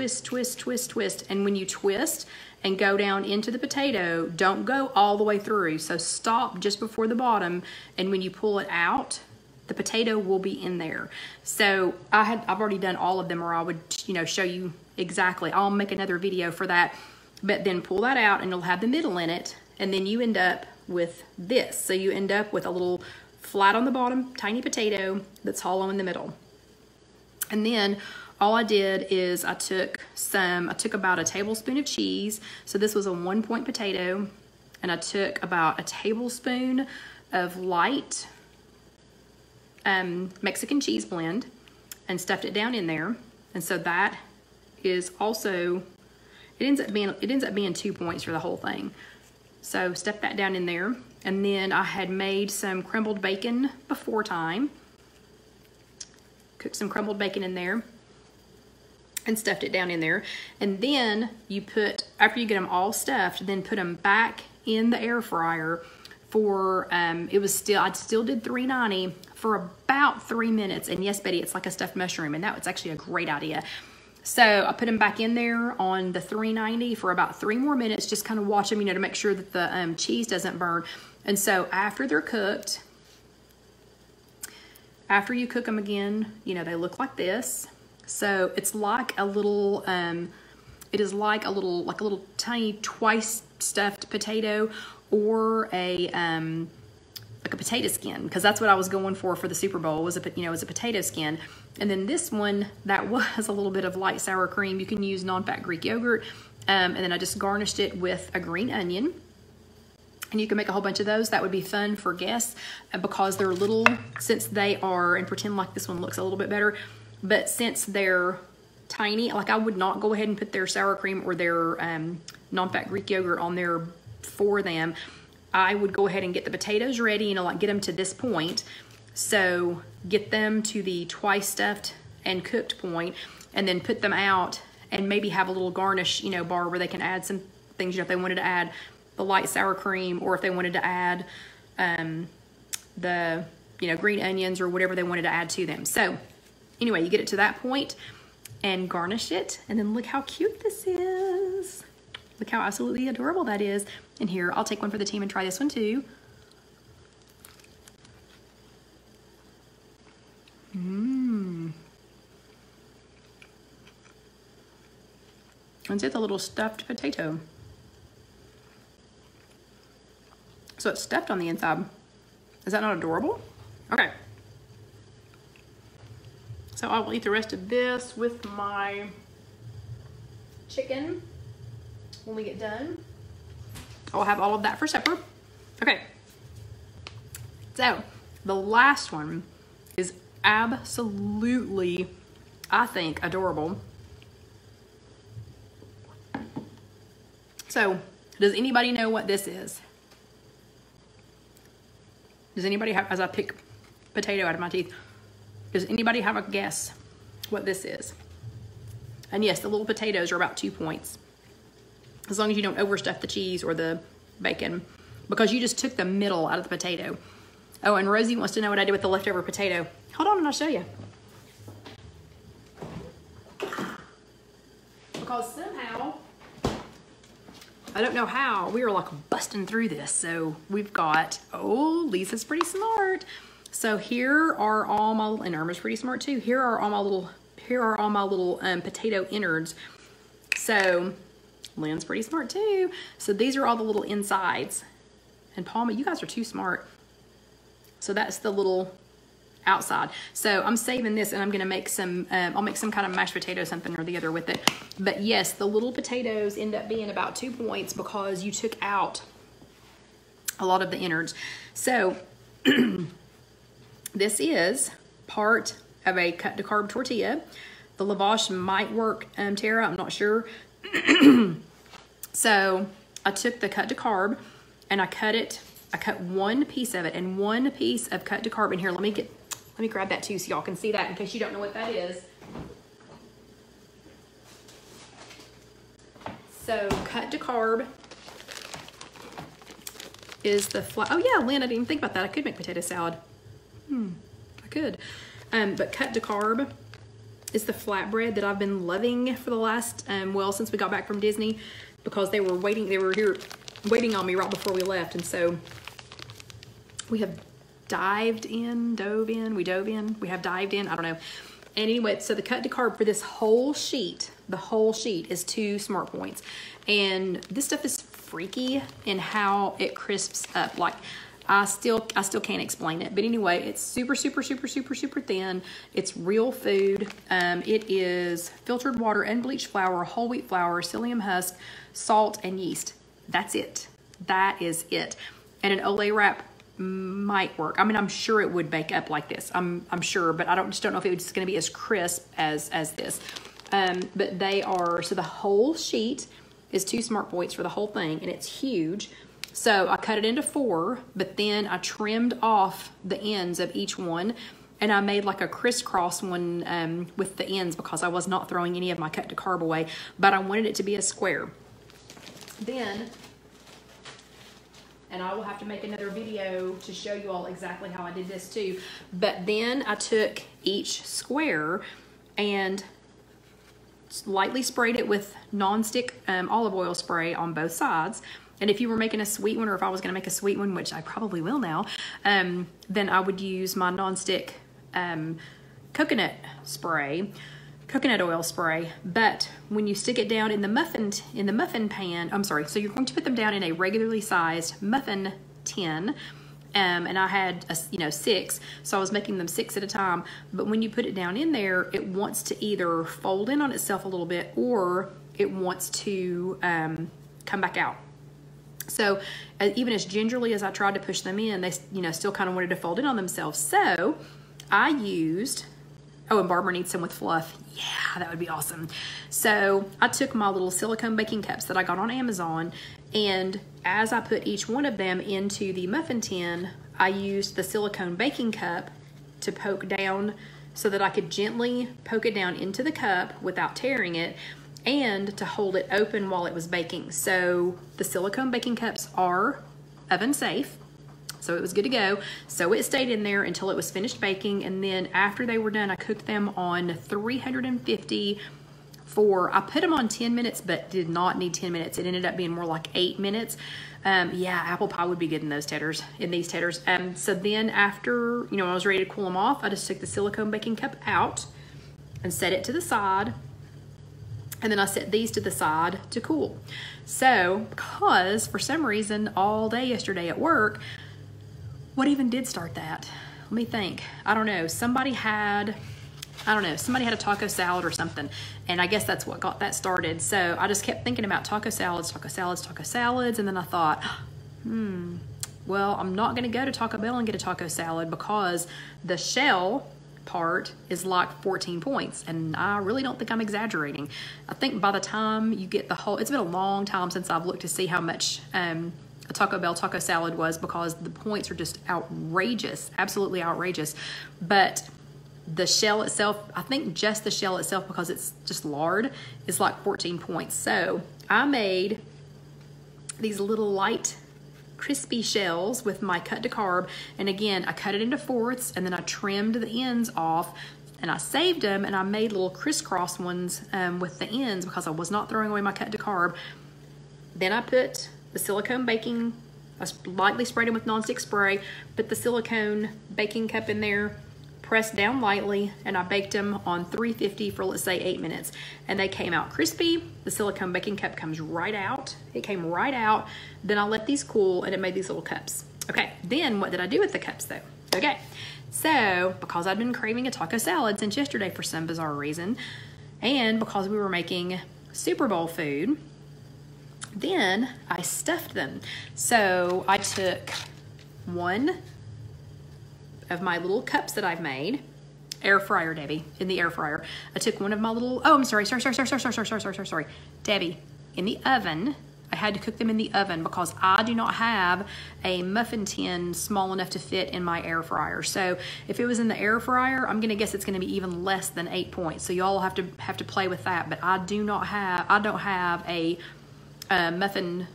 and when you twist and go down into the potato, don't go all the way through. So stop just before the bottom, and when you pull it out, the potato will be in there. So I've already done all of them, or I would show you exactly. I'll make another video for that. But then pull that out, and you'll have the middle in it, and then you end up with this. So you end up with a little flat on the bottom, tiny potato that's hollow in the middle. And then all I did is I took about a tablespoon of cheese. So this was a 1 point potato, and I took about a tablespoon of light Mexican cheese blend and stuffed it down in there. And so that is also, it ends up being 2 points for the whole thing. So stuff that down in there. And then I had made some crumbled bacon before time. Cooked some crumbled bacon in there and stuffed it down in there. And then after you get them all stuffed, then put them back in the air fryer for, I still did 390 for about 3 minutes. And yes, Betty, it's like a stuffed mushroom, and that was actually a great idea. So I put them back in there on the 390 for about 3 more minutes, just kind of watch them, to make sure that the cheese doesn't burn. And so after they're cooked, after you cook them again, they look like this. So it's like a little, like a little tiny twice stuffed potato, or like a potato skin, because that's what I was going for the Super Bowl, was a potato skin. And then this one, that was a little bit of light sour cream. You can use non-fat Greek yogurt. And then I just garnished it with a green onion. And you can make a whole bunch of those. That would be fun for guests, because they're little, since they are, and pretend like this one looks a little bit better, but since they're tiny. Like I would not go ahead and put their sour cream or their non-fat Greek yogurt on there for them. I would go ahead and get the potatoes ready, you know, like get them to this point. So get them to the twice stuffed and cooked point, and then put them out and maybe have a little garnish, you know, bar where they can add some things, you know, if they wanted to add the light sour cream, or if they wanted to add the, you know, green onions or whatever they wanted to add to them. So anyway, you get it to that point and garnish it, and then look how cute this is. Look how absolutely adorable that is. And here, I'll take one for the team and try this one too. Mmm. And it's a little stuffed potato. So it's stuffed on the inside. Is that not adorable? Okay. So I will eat the rest of this with my chicken when we get done. I'll have all of that for supper. Okay. So the last one is absolutely, I think, adorable. So does anybody know what this is? Does anybody have, as I pick potato out of my teeth, does anybody have a guess what this is? And yes, the little potatoes are about 2 points. As long as you don't overstuff the cheese or the bacon, because you just took the middle out of the potato. Oh, and Rosie wants to know what I did with the leftover potato. Hold on and I'll show you. Because somehow, I don't know how, we are like busting through this. So we've got, oh, Lisa's pretty smart. So here are all my, and Irma's pretty smart too. Here are all my little potato innards. So Lynn's pretty smart too. So these are all the little insides. And Palma, you guys are too smart. So that's the little outside. So I'm saving this, and I'm gonna make some, I'll make some kind of mashed potato something or the other with it. But yes, the little potatoes end up being about 2 points because you took out a lot of the innards. So this is part of a cut to carb tortilla. The lavash might work, Tara, I'm not sure. So I took the cut to carb and I cut one piece of it and one piece of cut to carb in here. Let me grab that too so y'all can see that in case you don't know what that is. So cut to carb is the oh yeah, Lynn, I didn't even think about that. I could make potato salad. I could. But cut to carb is the flatbread that I've been loving for the last, well, since we got back from Disney, because they were here waiting on me right before we left. And so we have dived in, we have dived in, I don't know. And anyway, so the cut to carb for this whole sheet, the whole sheet is 2 smart points. And this stuff is freaky in how it crisps up. Like, I still can't explain it. But anyway, it's super, super, super, super, super thin. It's real food. It is filtered water, unbleached flour, whole wheat flour, psyllium husk, salt, and yeast. That's it. That is it. And an Olay wrap might work. I mean, I'm sure it would bake up like this. I'm sure, but I just don't know if it's going to be as crisp as this. But they are, so the whole sheet is 2 smart points for the whole thing, and it's huge. So I cut it into 4, but then I trimmed off the ends of each one, and I made like a crisscross one with the ends because I was not throwing any of my cut to carb away, but I wanted it to be a square. Then, and I will have to make another video to show you all exactly how I did this too, but then I took each square and lightly sprayed it with non-stick olive oil spray on both sides. And if you were making a sweet one, or if I was gonna make a sweet one, which I probably will now, then I would use my non-stick coconut oil spray. But when you stick it down in the muffin pan, I'm sorry, so you're going to put them down in a regularly sized muffin tin. And I had 6, so I was making them 6 at a time. But when you put it down in there, it wants to either fold in on itself a little bit, or it wants to come back out. So even as gingerly as I tried to push them in, they still kind of wanted to fold in on themselves. So I used Oh, and Barbara needs some with fluff. Yeah, that would be awesome. So I took my little silicone baking cups that I got on Amazon, and as I put each one of them into the muffin tin, I used the silicone baking cup to poke down so that I could gently poke it down into the cup without tearing it, and to hold it open while it was baking. So the silicone baking cups are oven safe. So it was good to go. So it stayed in there until it was finished baking, and then after they were done, I cooked them on 350 for, I put them on 10 minutes, but did not need 10 minutes. It ended up being more like 8 minutes. Yeah, apple pie would be good in those tatters, so then after, when I was ready to cool them off, I just took the silicone baking cup out and set it to the side. And then I set these to the side to cool. So, because for some reason all day yesterday at work, what even did start that? Let me think. I don't know. Somebody had a taco salad or something. And I guess that's what got that started. So I just kept thinking about taco salads. And then I thought, well, I'm not going to go to Taco Bell and get a taco salad because the shell part is like 14 points. And I really don't think I'm exaggerating. I think by the time you get the whole, it's been a long time since I've looked to see how much, a Taco Bell taco salad was, because the points are just outrageous, absolutely outrageous. But the shell itself, I think just the shell itself, because it's just lard, is like 14 points. So I made these little light crispy shells with my cut to carb. And again, I cut it into fourths, and then I trimmed the ends off, and I saved them, and I made little crisscross ones with the ends because I was not throwing away my cut to carb. Then I put the silicone baking, I lightly sprayed them with nonstick spray, put the silicone baking cup in there, pressed down lightly, and I baked them on 350 for, let's say, 8 minutes. And they came out crispy. The silicone baking cup comes right out. It came right out. Then I let these cool, and it made these little cups. Okay, then what did I do with the cups though? Okay, so because I'd been craving a taco salad since yesterday for some bizarre reason, and because we were making Super Bowl food, then I stuffed them. So I took one of my little cups that I've made, air fryer, Debbie, in the air fryer. I took one of my little, oh, I'm sorry, Debbie, in the oven. I had to cook them in the oven because I do not have a muffin tin small enough to fit in my air fryer. So if it was in the air fryer, I'm gonna guess it's gonna be even less than 8 points. So y'all have to play with that. But I don't have a muffin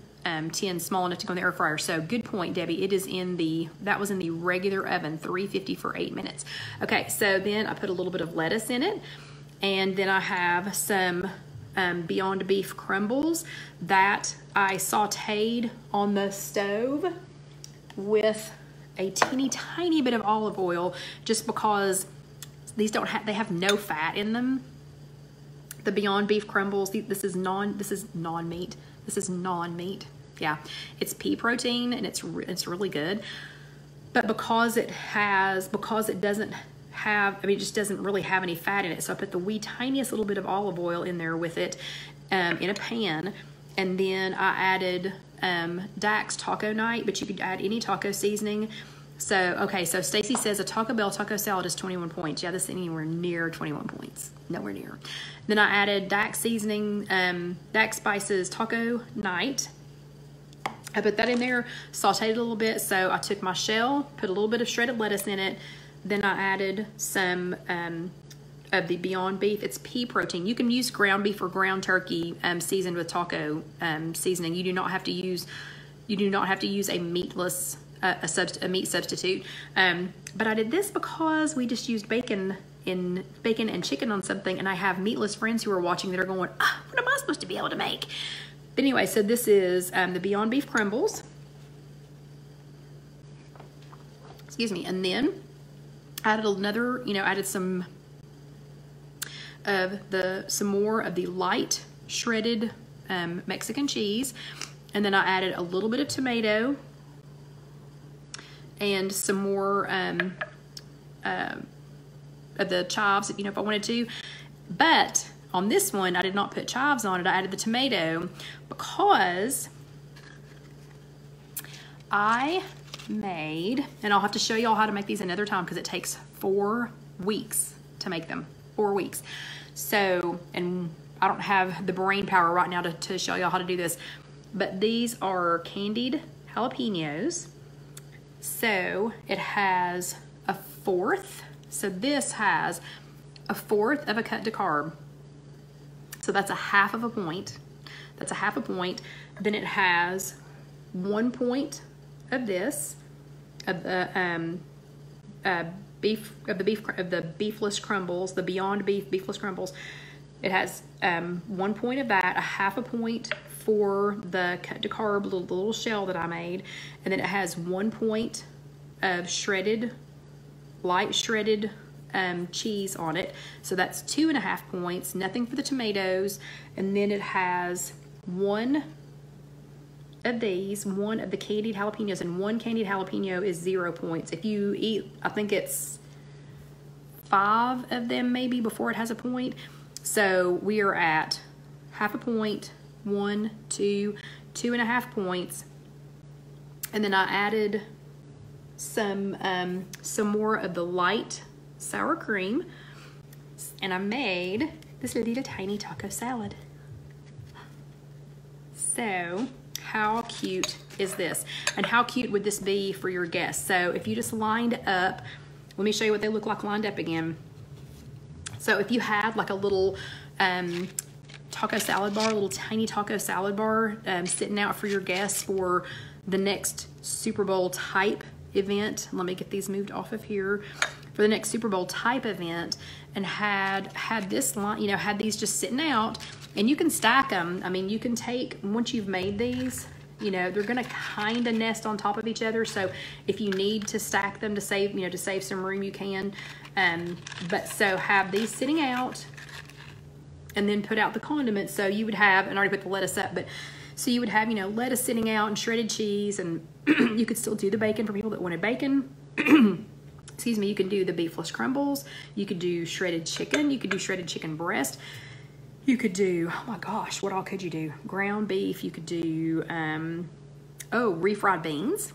tin small enough to go in the air fryer. So good point, Debbie. It is that was in the regular oven, 350 for 8 minutes. Okay, so then I put a little bit of lettuce in it, and then I have some Beyond Beef crumbles that I sauteed on the stove with a teeny tiny bit of olive oil, just because these they have no fat in them. The Beyond Beef crumbles, this is non-meat. This is non-meat. Yeah, it's pea protein, and it's really good. But because it doesn't have, it just doesn't really have any fat in it. So I put the wee tiniest little bit of olive oil in there with it in a pan. And then I added Dax Taco Night, but you could add any taco seasoning. So, okay, so Stacy says a Taco Bell taco salad is 21 points. Yeah, this isn't anywhere near 21 points. Nowhere near. Then I added Dax seasoning, Dax Spices Taco Night. I put that in there, sauteed it a little bit. So I took my shell, put a little bit of shredded lettuce in it. Then I added some of the Beyond Beef. It's pea protein. You can use ground beef or ground turkey seasoned with taco seasoning. You do not have to use a meatless a meat substitute. But I did this because we just used bacon and chicken on something, and I have meatless friends who are watching that are going, what am I supposed to be able to make? But anyway, so this is the Beyond Beef crumbles. Excuse me. And then I added another, added some more of the light shredded Mexican cheese. And then I added a little bit of tomato and some more of the chives, if I wanted to. But on this one, I did not put chives on it. I added the tomato because I made, and I'll have to show y'all how to make these another time because it takes 4 weeks to make them, 4 weeks. So, and I don't have the brain power right now to show y'all how to do this, but these are candied jalapenos. So it has a fourth. So this has a fourth of a cut to carb. So that's a half of a point. That's a half a point. Then it has 1 point of this, of the beefless crumbles, the Beyond Beef beefless crumbles. It has 1 point of that, a half a point for the cut to carb, the little shell that I made, and then it has 1 point of shredded, light shredded cheese on it. So that's 2.5 points, nothing for the tomatoes. And then it has one of these, one of the candied jalapenos, and one candied jalapeno is 0 points. If you eat, I think it's 5 of them maybe before it has a point. So we are at half a point, 1, 2, 2.5 points. And then I added some more of the light sour cream, and I made this little tiny taco salad. So how cute is this? And how cute would this be for your guests? So if you just lined up, let me show you what they look like lined up again. So if you had like a little taco salad bar, a little tiny taco salad bar sitting out for your guests for the next Super Bowl type event, let me get these moved off of here, for the next Super Bowl type event, and had this line, you know, had these just sitting out, and you can stack them. I mean, you can take, once you've made these, you know, they're gonna kind of nest on top of each other. So if you need to stack them to save, you know, to save some room, you can. But so have these sitting out, and then put out the condiments. So you would have, and I already put the lettuce up, but so you would have, you know, lettuce sitting out and shredded cheese, and you could still do the bacon for people that wanted bacon. Excuse me, you can do the beefless crumbles. You could do shredded chicken. You could do shredded chicken breast. You could do, oh my gosh, what all could you do? Ground beef. You could do, refried beans.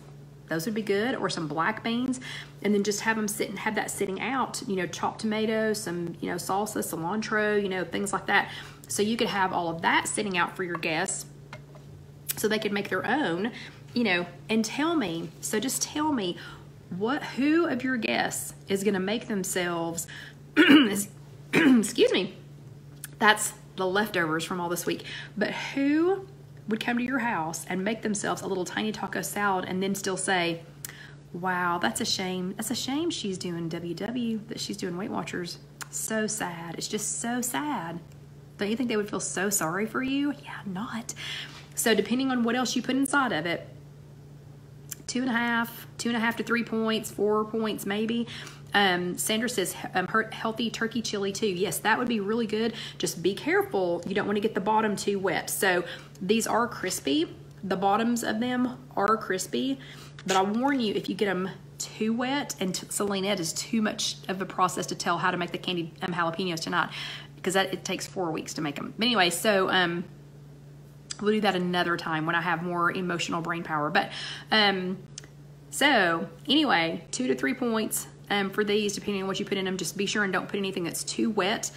Those would be good, or some black beans, and then just have them sit and have that sitting out, you know, chopped tomatoes, some, you know, salsa, cilantro, you know, things like that. So you could have all of that sitting out for your guests so they could make their own, you know, and tell me, so just tell me who of your guests is going to make themselves, excuse me, that's the leftovers from all this week, but who would come to your house and make themselves a little tiny taco salad and then still say, wow, that's a shame. That's a shame she's doing WW, that she's doing Weight Watchers. So sad. It's just so sad. Don't you think they would feel so sorry for you? Yeah, not. So depending on what else you put inside of it, 2.5 to 3 points, 4 points maybe. Sandra says healthy turkey chili too. Yes, that would be really good. Just be careful. You don't want to get the bottom too wet. So these are crispy. The bottoms of them are crispy, but I warn you, if you get them too wet, and Celine, it is too much of a process to tell how to make the candied jalapenos tonight, because it takes 4 weeks to make them. But anyway, so we'll do that another time when I have more emotional brain power. But so anyway, 2 to 3 points for these, depending on what you put in them. Just be sure and don't put anything that's too wet.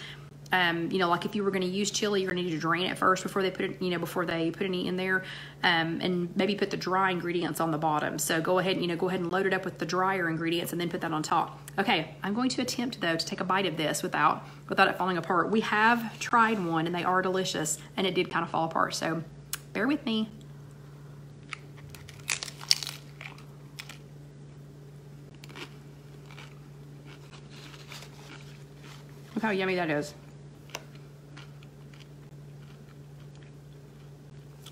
You know, like if you were going to use chili, you're going to need to drain it first before they put it, you know, before they put any in there, and maybe put the dry ingredients on the bottom. So go ahead, you know, go ahead and load it up with the drier ingredients and then put that on top. Okay, I'm going to attempt though to take a bite of this without it falling apart. We have tried one and they are delicious, and it did kind of fall apart. So bear with me. Look how yummy that is.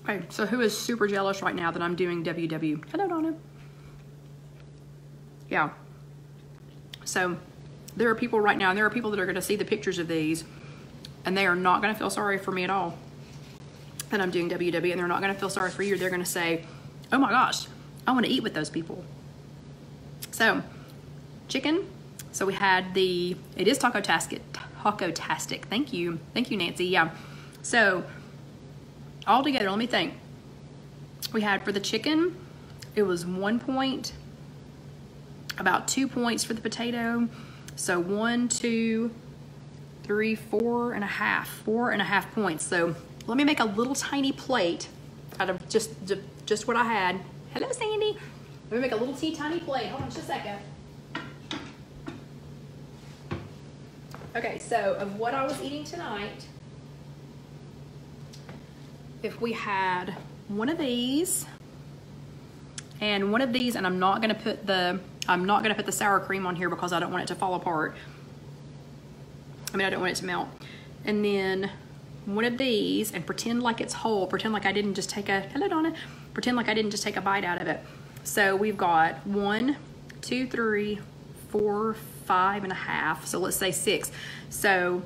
Okay, so who is super jealous right now that I'm doing WW? Hello, Donna. Yeah. So there are people right now, and there are people that are going to see the pictures of these, and they are not going to feel sorry for me at all that I'm doing WW, and they're not going to feel sorry for you. They're going to say, oh my gosh, I want to eat with those people. So chicken. So we had it is taco-tastic. Thank you, Nancy. Yeah. So all together, let me think. We had for the chicken, it was 1 point, about 2 points for the potato. So 1, 2, 3, 4.5 points. So let me make a little tiny plate out of just what I had. Hello, Sandy. Let me make a little tiny plate. Hold on just a second. Okay, so of what I was eating tonight, if we had one of these and one of these, and I'm not gonna put the sour cream on here because I don't want it to fall apart. I mean, I don't want it to melt. And then one of these, and pretend like it's whole. Pretend like I didn't just take a, hello Donna. Pretend like I didn't just take a bite out of it. So we've got 1, 2, 3, 4, 5.5. So let's say 6. So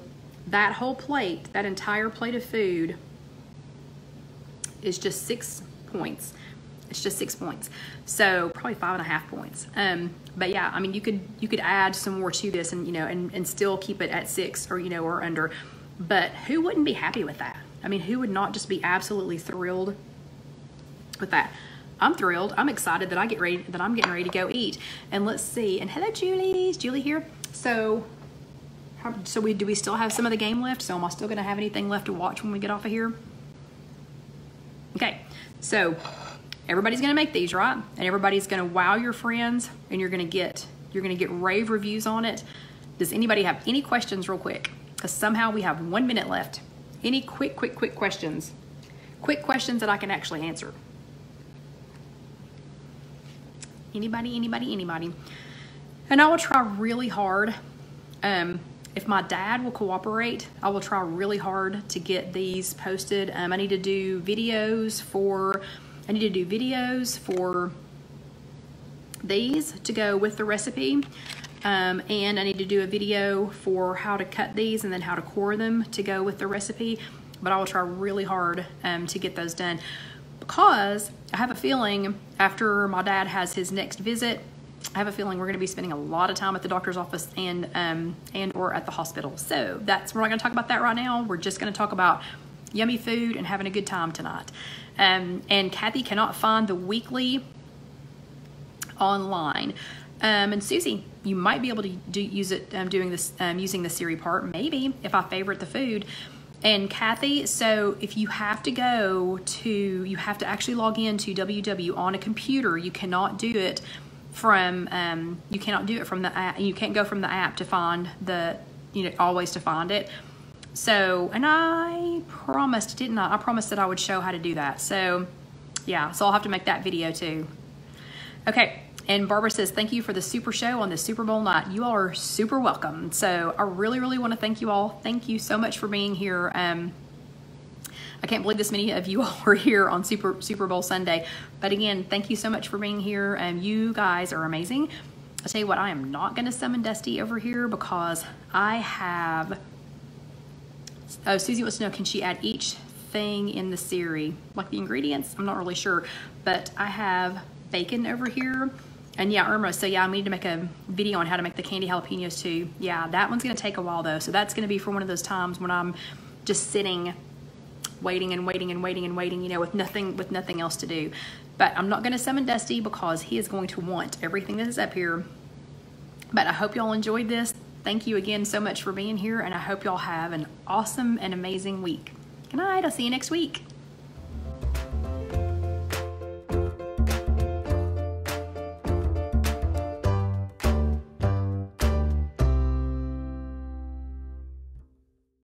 that whole plate, that entire plate of food is just 6 points. It's just 6 points. So probably 5.5 points. But yeah, I mean, you could add some more to this and, you know, and still keep it at 6 or, you know, or under. But who wouldn't be happy with that? I mean, who would not just be absolutely thrilled with that? I'm thrilled. I'm excited that I'm getting ready to go eat. And let's see. And hello, Julie. Is Julie here? So do we still have some of the game left? So am I still going to have anything left to watch when we get off of here? Okay. So everybody's going to make these, right? And everybody's going to wow your friends, and you're going to get rave reviews on it. Does anybody have any questions real quick? Because somehow we have 1 minute left. Any quick questions? Quick questions that I can actually answer. Anybody? And I will try really hard. If my dad will cooperate, I will try really hard to get these posted. I need to do videos for these to go with the recipe. And I need to do a video for how to cut these and then how to core them to go with the recipe. But I will try really hard to get those done, because I have a feeling after my dad has his next visit, I have a feeling we're going to be spending a lot of time at the doctor's office and or at the hospital. So we're not going to talk about that right now. We're just going to talk about yummy food and having a good time tonight. And Kathy cannot find the weekly online. And Susie, you might be able to use it using the Siri part, maybe, if I favorite the food. And Kathy, so if you have to actually log into WW on a computer. You cannot do it from the app. You can't go from the app to find always to find it. So, and I promised, didn't I? I promised that I would show how to do that. So yeah, so I'll have to make that video too. Okay. And Barbara says, thank you for the super show on the Super Bowl night. You all are super welcome. So I really, really want to thank you all. Thank you so much for being here. I can't believe this many of you all are here on Super Bowl Sunday. But again, thank you so much for being here. You guys are amazing. I'll tell you what, I am not going to summon Dusty over here because I have... Oh, Susie wants to know, can she add each thing in the Siri? Like the ingredients? I'm not really sure. But I have bacon over here. And yeah, Irma, so yeah, I need to make a video on how to make the candy jalapenos too. Yeah, that one's going to take a while though. So that's going to be for one of those times when I'm just sitting, waiting, you know, with nothing else to do. But I'm not going to summon Dusty because he is going to want everything that is up here. But I hope y'all enjoyed this. Thank you again so much for being here, and I hope y'all have an awesome and amazing week. Good night. I'll see you next week.